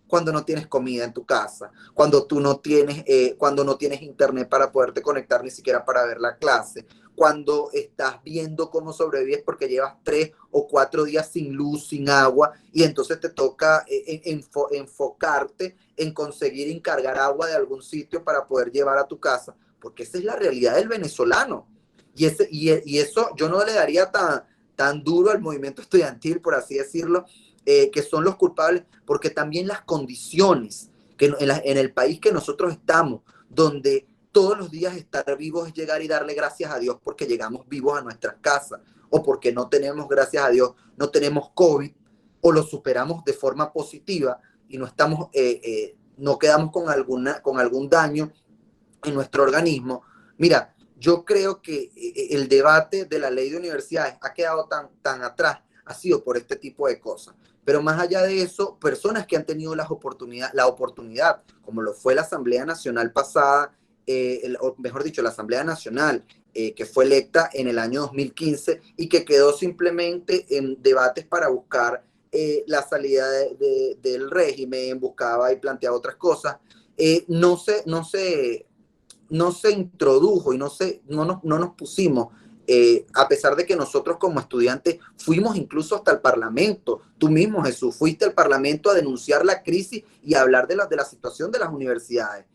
cuando no tienes comida en tu casa, cuando cuando no tienes internet para poderte conectar ni siquiera para ver la clase, cuando estás viendo cómo sobrevives porque llevas 3 o 4 días sin luz, sin agua, y entonces te toca enfocarte en conseguir encargar agua de algún sitio para poder llevar a tu casa, porque esa es la realidad del venezolano. Y eso yo no le daría tan duro al movimiento estudiantil, por así decirlo, que son los culpables, porque también las condiciones en el país que nosotros estamos, donde todos los días estar vivos es llegar y darle gracias a Dios porque llegamos vivos a nuestras casas, o porque no tenemos, gracias a Dios, no tenemos COVID, o lo superamos de forma positiva y no quedamos con algún daño en nuestro organismo. Mira, yo creo que el debate de la ley de universidades ha quedado tan atrás, ha sido por este tipo de cosas. Pero más allá de eso, personas que han tenido la oportunidad, como lo fue la Asamblea Nacional pasada, o mejor dicho, la Asamblea Nacional, que fue electa en el año 2015 y que quedó simplemente en debates para buscar la salida del régimen, buscaba y planteaba otras cosas, no se introdujo y no nos pusimos, a pesar de que nosotros como estudiantes fuimos incluso hasta el Parlamento. Tú mismo, Jesús, fuiste al Parlamento a denunciar la crisis y a hablar de la situación de las universidades.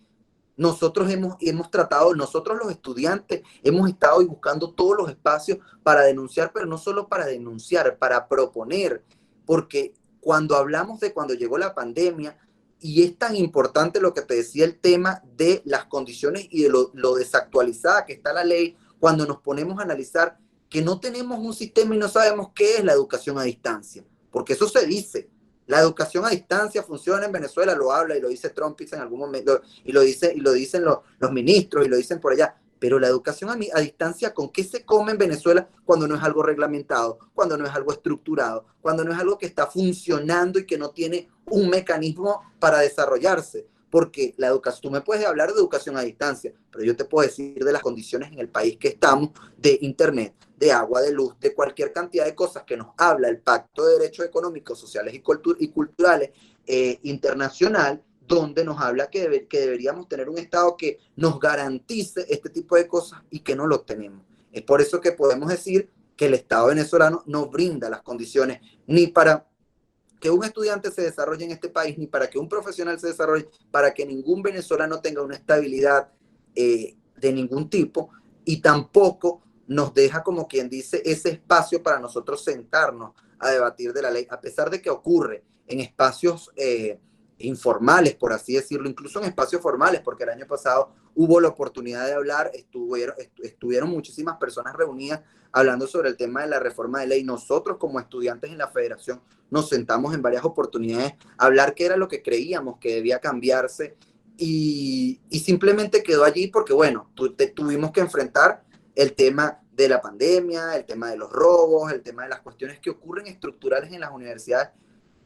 Nosotros hemos tratado, nosotros los estudiantes hemos estado buscando todos los espacios para denunciar, pero no solo para denunciar, para proponer, porque cuando hablamos de cuando llegó la pandemia, y es tan importante lo que te decía, el tema de las condiciones y de lo desactualizada que está la ley, cuando nos ponemos a analizar que no tenemos un sistema y no sabemos qué es la educación a distancia, porque eso se dice. La educación a distancia funciona en Venezuela, lo habla y lo dice Trump en algún momento, y lo dicen los ministros y lo dicen por allá. Pero la educación a distancia, ¿con qué se come en Venezuela cuando no es algo reglamentado, cuando no es algo estructurado, cuando no es algo que está funcionando y que no tiene un mecanismo para desarrollarse? Porque la educación, tú me puedes hablar de educación a distancia, pero yo te puedo decir de las condiciones en el país que estamos, de internet, de agua, de luz, de cualquier cantidad de cosas que nos habla el Pacto de Derechos Económicos, Sociales y Culturales internacional, donde nos habla que deberíamos tener un Estado que nos garantice este tipo de cosas y que no lo tenemos. Es por eso que podemos decir que el Estado venezolano no brinda las condiciones ni para que un estudiante se desarrolle en este país, ni para que un profesional se desarrolle, para que ningún venezolano tenga una estabilidad de ningún tipo, y tampoco nos deja, como quien dice, ese espacio para nosotros sentarnos a debatir de la ley, a pesar de que ocurre en espacios informales, por así decirlo, incluso en espacios formales, porque el año pasado hubo la oportunidad de hablar, estuvieron muchísimas personas reunidas hablando sobre el tema de la reforma de ley. Nosotros como estudiantes en la federación nos sentamos en varias oportunidades a hablar qué era lo que creíamos que debía cambiarse, y simplemente quedó allí porque, bueno, tuvimos que enfrentar el tema de la pandemia, el tema de los robos, el tema de las cuestiones que ocurren estructurales en las universidades.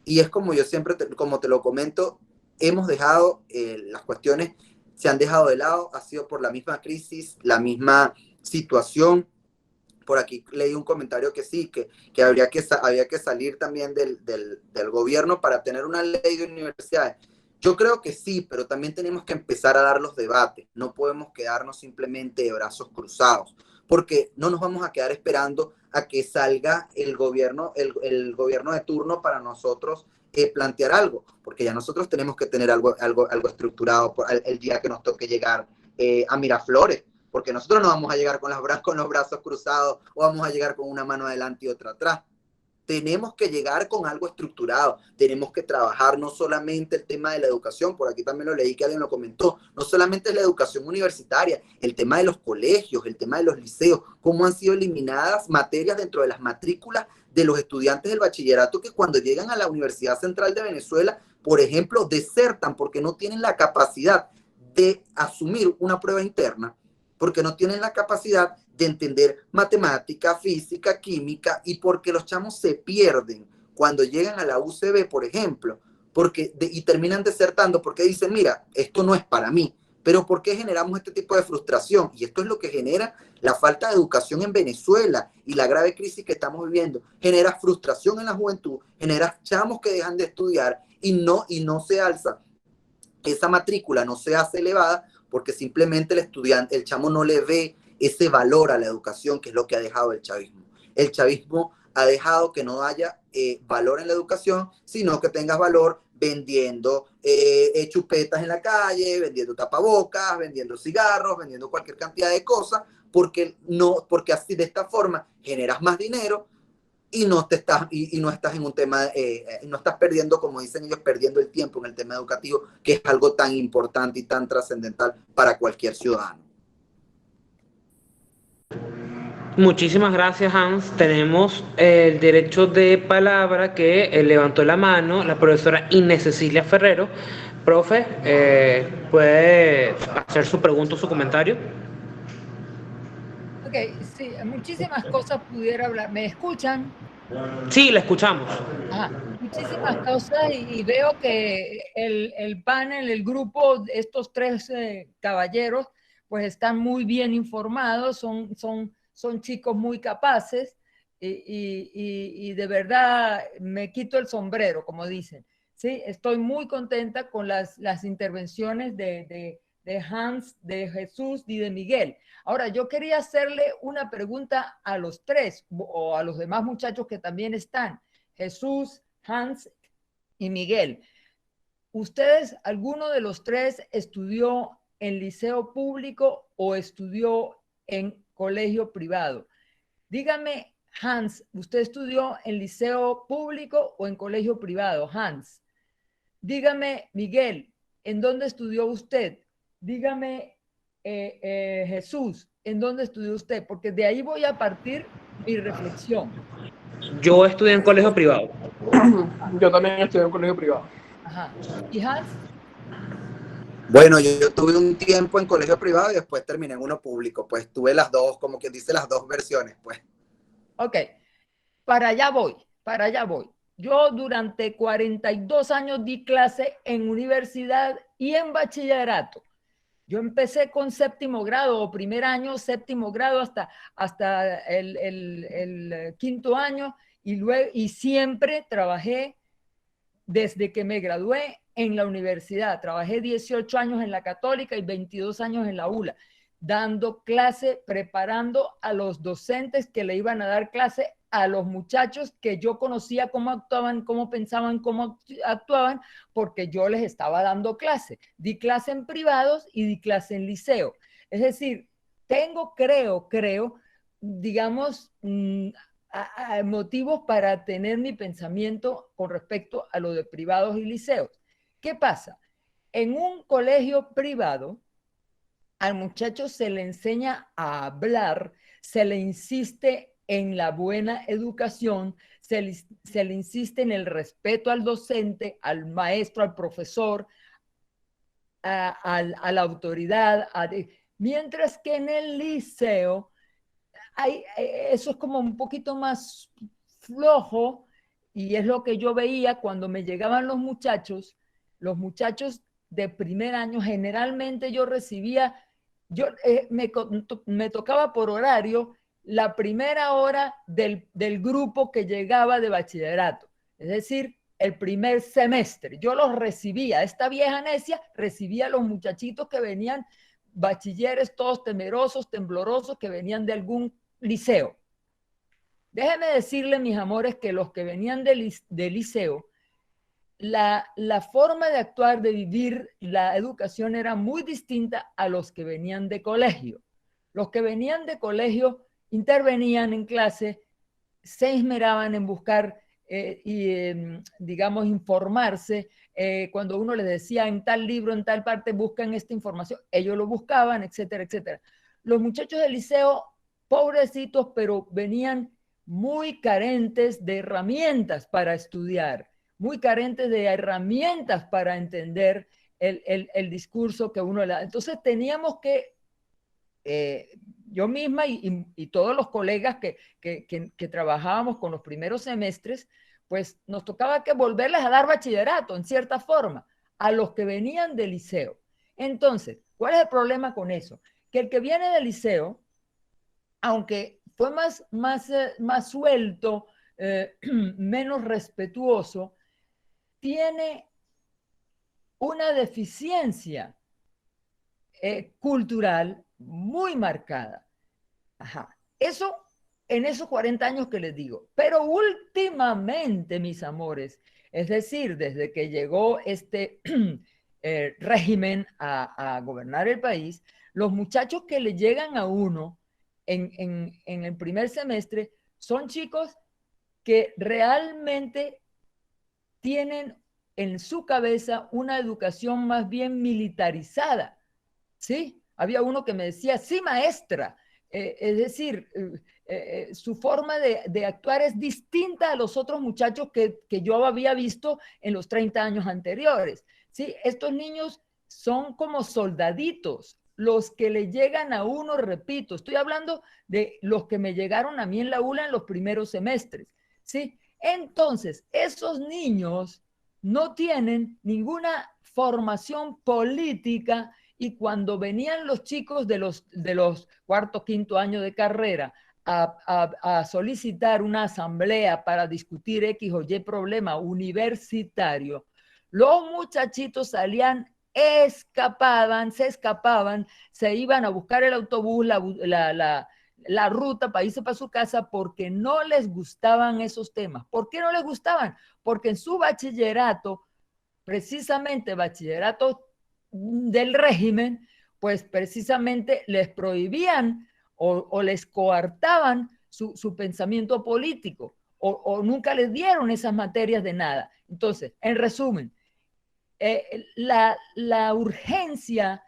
Y es como yo siempre, como te lo comento, hemos dejado, las cuestiones se han dejado de lado, ha sido por la misma crisis, la misma situación. Por aquí leí un comentario que sí, que había que salir también del gobierno para tener una ley de universidades. Yo creo que sí, pero también tenemos que empezar a dar los debates. No podemos quedarnos simplemente de brazos cruzados, porque no nos vamos a quedar esperando a que salga el gobierno de turno para nosotros plantear algo, porque ya nosotros tenemos que tener algo estructurado por el día que nos toque llegar a Miraflores, porque nosotros no vamos a llegar con los brazos cruzados o vamos a llegar con una mano adelante y otra atrás. Tenemos que llegar con algo estructurado, tenemos que trabajar no solamente el tema de la educación, por aquí también lo leí que alguien lo comentó, no solamente es la educación universitaria, el tema de los colegios, el tema de los liceos, cómo han sido eliminadas materias dentro de las matrículas de los estudiantes del bachillerato que cuando llegan a la Universidad Central de Venezuela, por ejemplo, desertan porque no tienen la capacidad de asumir una prueba interna, porque no tienen la capacidad de entender matemática, física, química, y porque los chamos se pierden cuando llegan a la UCB, por ejemplo, y terminan desertando porque dicen, mira, esto no es para mí. Pero ¿por qué generamos este tipo de frustración? Y esto es lo que genera la falta de educación en Venezuela y la grave crisis que estamos viviendo. Genera frustración en la juventud, genera chamos que dejan de estudiar y no se alza esa matrícula, no se hace elevada porque simplemente el estudiante, el chamo no le ve ese valor a la educación, que es lo que ha dejado el chavismo. El chavismo ha dejado que no haya valor en la educación, sino que tengas valor vendiendo chupetas en la calle, vendiendo tapabocas, vendiendo cigarros, vendiendo cualquier cantidad de cosas, porque así de esta forma generas más dinero y no estás en un tema, no estás perdiendo, como dicen ellos, perdiendo el tiempo en el tema educativo, que es algo tan importante y tan trascendental para cualquier ciudadano.
Muchísimas gracias, Hans. Tenemos el derecho de palabra que levantó la mano la profesora Inés Cecilia Ferrero. Profe, ¿puede hacer su pregunta o su comentario?
Ok, sí, muchísimas cosas pudiera hablar. ¿Me escuchan?
Sí, la escuchamos.
Muchísimas cosas y veo que el panel, el grupo, estos tres caballeros, pues están muy bien informados, son chicos muy capaces y de verdad me quito el sombrero, como dicen. Sí, estoy muy contenta con las intervenciones de Hans, de Jesús y de Miguel. Ahora, yo quería hacerle una pregunta a los tres o a los demás muchachos que también están. Jesús, Hans y Miguel. ¿Ustedes, alguno de los tres, estudió en liceo público o estudió en colegio privado? Dígame, Hans, ¿usted estudió en liceo público o en colegio privado? Hans. Dígame, Miguel, ¿en dónde estudió usted? Dígame, Jesús, ¿en dónde estudió usted? Porque de ahí voy a partir mi reflexión.
Yo estudié en colegio privado.
Yo también estudié en colegio privado.
Ajá. ¿Y Hans?
Bueno, yo tuve un tiempo en colegio privado y después terminé en uno público. Pues tuve las dos, como quien dice, las dos versiones, pues.
Ok, para allá voy, para allá voy. Yo durante 42 años di clase en universidad y en bachillerato. Yo empecé con séptimo grado o primer año, séptimo grado hasta el quinto año y siempre trabajé desde que me gradué en la universidad. Trabajé 18 años en la Católica y 22 años en la ULA, dando clase, preparando a los docentes que le iban a dar clase a los muchachos que yo conocía cómo actuaban, cómo pensaban, cómo actuaban, porque yo les estaba dando clase. Di clase en privados y di clase en liceo. Es decir, creo, digamos, motivos para tener mi pensamiento con respecto a lo de privados y liceos. ¿Qué pasa? En un colegio privado, al muchacho se le enseña a hablar, se le insiste en la buena educación, se le insiste en el respeto al docente, al maestro, al profesor, a la autoridad, mientras que en el liceo eso es como un poquito más flojo y es lo que yo veía cuando me llegaban los muchachos los muchachos de primer año, generalmente yo recibía, me tocaba por horario la primera hora del grupo que llegaba de bachillerato, es decir, el primer semestre. Yo los recibía, esta vieja necia recibía a los muchachitos que venían, bachilleres todos temerosos, temblorosos, que venían de algún liceo. Déjenme decirle, mis amores, que los que venían del liceo, la forma de actuar, de vivir la educación era muy distinta a los que venían de colegio. Los que venían de colegio intervenían en clase, se esmeraban en buscar digamos, informarse. Cuando uno les decía en tal libro, en tal parte, buscan esta información, ellos lo buscaban, etcétera, etcétera. Los muchachos del liceo, pobrecitos, pero venían muy carentes de herramientas para estudiar, muy carentes de herramientas para entender el discurso que uno le da. Entonces teníamos que, yo misma y todos los colegas que trabajábamos con los primeros semestres, pues nos tocaba que volverles a dar bachillerato, en cierta forma, a los que venían del liceo. Entonces, ¿cuál es el problema con eso? Que el que viene del liceo, aunque fue más suelto, menos respetuoso, tiene una deficiencia cultural muy marcada. Ajá. Eso en esos 40 años que les digo. Pero últimamente, mis amores, es decir, desde que llegó este régimen a gobernar el país, los muchachos que le llegan a uno en el primer semestre son chicos que realmente tienen en su cabeza una educación más bien militarizada. ¿Sí? Había uno que me decía, sí, maestra. Es decir, su forma de actuar es distinta a los otros muchachos que yo había visto en los 30 años anteriores. ¿Sí? Estos niños son como soldaditos, los que le llegan a uno, repito, estoy hablando de los que me llegaron a mí en la ULA en los primeros semestres. ¿Sí? Entonces, esos niños no tienen ninguna formación política. Y cuando venían los chicos de los cuarto, quinto año de carrera a solicitar una asamblea para discutir X o Y problema universitario, los muchachitos salían, se escapaban, se iban a buscar el autobús, la ruta para irse para su casa porque no les gustaban esos temas. ¿Por qué no les gustaban? Porque en su bachillerato, precisamente bachillerato del régimen, pues precisamente les prohibían o les coartaban su pensamiento político o nunca les dieron esas materias de nada. Entonces, en resumen, la urgencia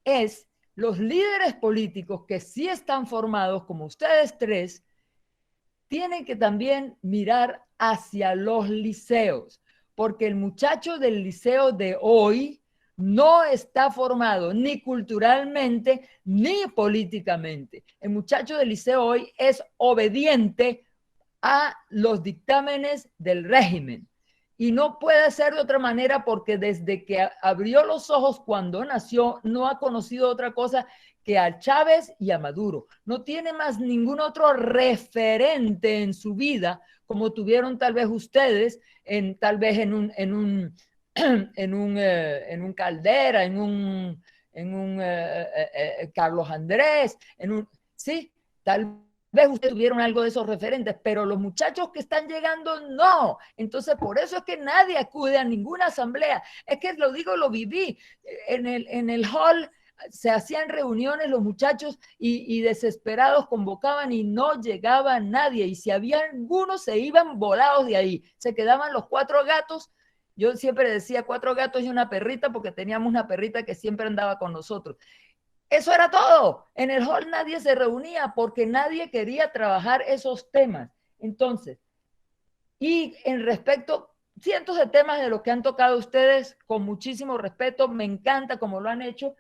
es los líderes políticos que sí están formados, como ustedes tres, tienen que también mirar hacia los liceos, porque el muchacho del liceo de hoy no está formado ni culturalmente ni políticamente. El muchacho del liceo hoy es obediente a los dictámenes del régimen y no puede ser de otra manera porque desde que abrió los ojos cuando nació no ha conocido otra cosa que a Chávez y a Maduro. No tiene más ningún otro referente en su vida como tuvieron tal vez ustedes tal vez en un Caldera, en un Carlos Andrés, sí, tal vez ustedes tuvieron algo de esos referentes, pero los muchachos que están llegando no. Entonces, por eso es que nadie acude a ninguna asamblea. Es que lo digo, lo viví. En el hall se hacían reuniones los muchachos y desesperados convocaban y no llegaba nadie. Y si había algunos, se iban volados de ahí. Se quedaban los 4 gatos. Yo siempre decía 4 gatos y una perrita porque teníamos una perrita que siempre andaba con nosotros. Eso era todo. En el hall nadie se reunía porque nadie quería trabajar esos temas. Entonces, y en respecto, cientos de temas de los que han tocado ustedes, con muchísimo respeto, me encanta como lo han hecho,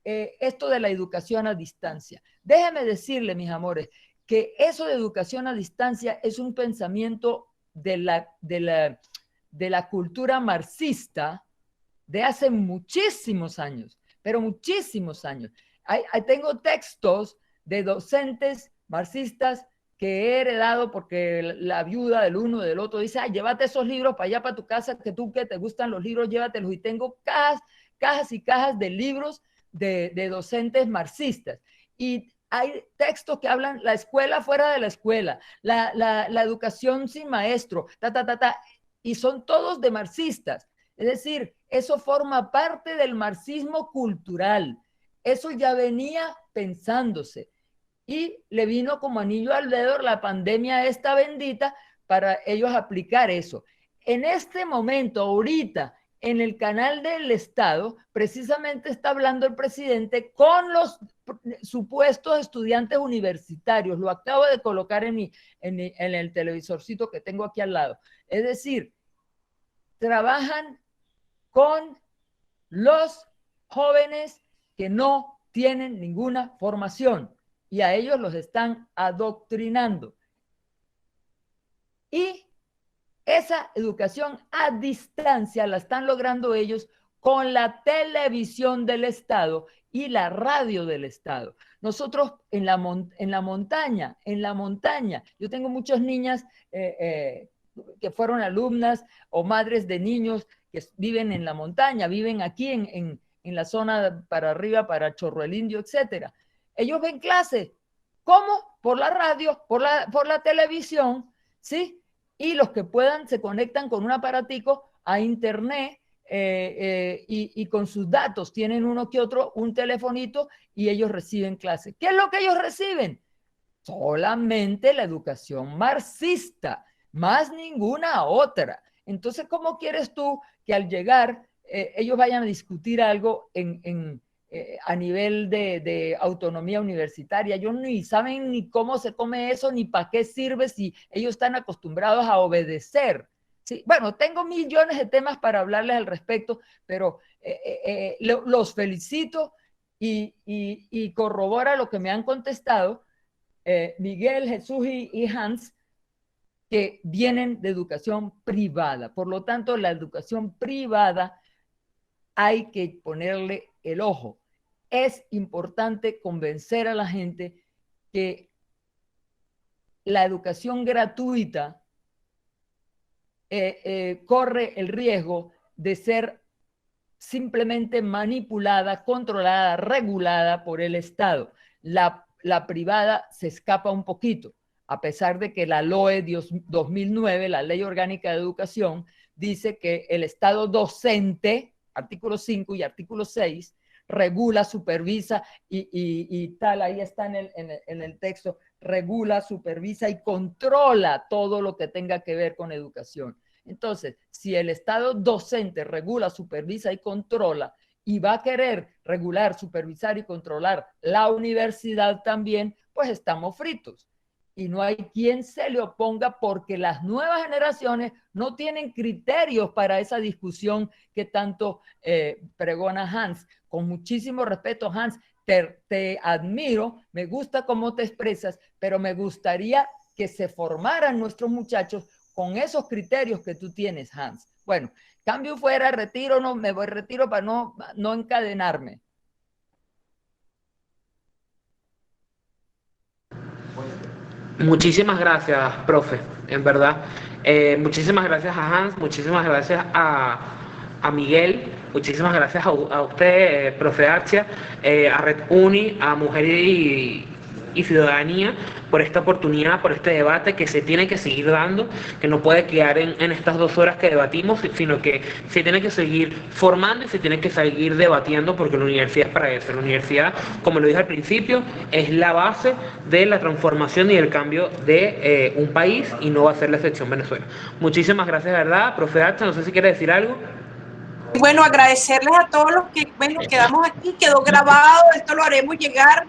esto de la educación a distancia. Déjenme decirle, mis amores, que eso de educación a distancia es un pensamiento de la cultura marxista, de hace muchísimos años, pero muchísimos años. Tengo textos de docentes marxistas que he heredado porque la viuda del uno del otro dice, ay, llévate esos libros para allá, para tu casa, que tú que te gustan los libros, llévatelos. Y tengo cajas y cajas de libros de docentes marxistas. Y hay textos que hablan la escuela fuera de la escuela, la educación sin maestro, y son todos de marxistas. Es decir, eso forma parte del marxismo cultural. Eso ya venía pensándose. Y le vino como anillo al dedo la pandemia esta bendita para ellos aplicar eso. En este momento, ahorita, en el canal del Estado, precisamente está hablando el presidente con los supuestos estudiantes universitarios. Lo acabo de colocar en el televisorcito que tengo aquí al lado. Es decir, trabajan con los jóvenes que no tienen ninguna formación y a ellos los están adoctrinando. Y esa educación a distancia la están logrando ellos con la televisión del Estado y la radio del Estado. Nosotros en la montaña, yo tengo muchas niñas que fueron alumnas o madres de niños que viven en la montaña, viven aquí en la zona para arriba, para Chorro el Indio, etcétera. Ellos ven clases, ¿cómo? Por la radio, por la televisión, ¿sí? Y los que puedan se conectan con un aparatico a internet y con sus datos. Tienen uno que otro, un telefonito, y ellos reciben clases. ¿Qué es lo que ellos reciben? Solamente la educación marxista, más ninguna otra. Entonces, ¿cómo quieres tú que al llegar ellos vayan a discutir algo a nivel de autonomía universitaria? Ellos ni saben ni cómo se come eso, ni para qué sirve si ellos están acostumbrados a obedecer. Sí, bueno, tengo millones de temas para hablarles al respecto, pero los felicito y corrobora lo que me han contestado Miguel, Jesús y Hans, que vienen de educación privada. Por lo tanto, la educación privada hay que ponerle el ojo. Es importante convencer a la gente que la educación gratuita corre el riesgo de ser simplemente manipulada, controlada, regulada por el Estado. La privada se escapa un poquito, a pesar de que la LOE 2009, la Ley Orgánica de Educación, dice que el Estado docente, artículo 5 y artículo 6, regula, supervisa y tal, ahí está en el texto, regula, supervisa y controla todo lo que tenga que ver con educación. Entonces, si el Estado docente regula, supervisa y controla, y va a querer regular, supervisar y controlar la universidad también, pues estamos fritos. Y no hay quien se le oponga porque las nuevas generaciones no tienen criterios para esa discusión que tanto pregona Hans. Con muchísimo respeto, Hans, te admiro, me gusta cómo te expresas, pero me gustaría que se formaran nuestros muchachos con esos criterios que tú tienes, Hans. Bueno, cambio fuera, retiro, no, me voy, retiro para no encadenarme.
Muchísimas gracias, profe, en verdad. Muchísimas gracias a Hans, muchísimas gracias a Miguel, muchísimas gracias a usted, profe Arcia, a Red Uni, a Mujer y Ciudadanía, por esta oportunidad, por este debate que se tiene que seguir dando, que no puede quedar en estas 2 horas que debatimos, sino que se tiene que seguir formando y se tiene que seguir debatiendo, porque la universidad es para eso. La universidad, como lo dije al principio, es la base de la transformación y el cambio de un país, y no va a ser la excepción Venezuela. Muchísimas gracias, de verdad. Profe Arcia, no sé si quiere decir algo.
Bueno, agradecerles a todos los que, bueno, quedamos aquí, quedó grabado, esto lo haremos llegar.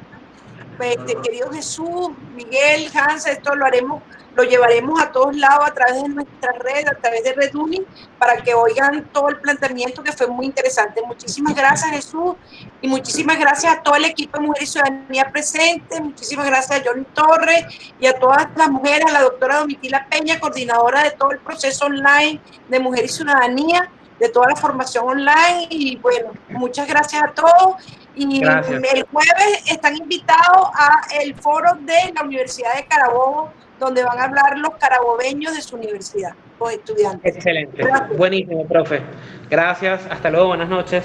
Querido Jesús, Miguel, Hans, esto lo llevaremos a todos lados a través de nuestra red, a través de Red Uni, para que oigan todo el planteamiento, que fue muy interesante. Muchísimas gracias, Jesús, y muchísimas gracias a todo el equipo de Mujer y Ciudadanía presente. Muchísimas gracias a Johnny Torres y a todas las mujeres, a la doctora Domitila Peña, coordinadora de todo el proceso online de Mujer y Ciudadanía. de toda la formación online. Y bueno, muchas gracias a todos. Y
Gracias.
el jueves están invitados a el foro de la Universidad de Carabobo, donde van a hablar los carabobeños de su universidad, los estudiantes.
Excelente.
Gracias.
Buenísimo, profe. Gracias. Hasta luego. Buenas noches.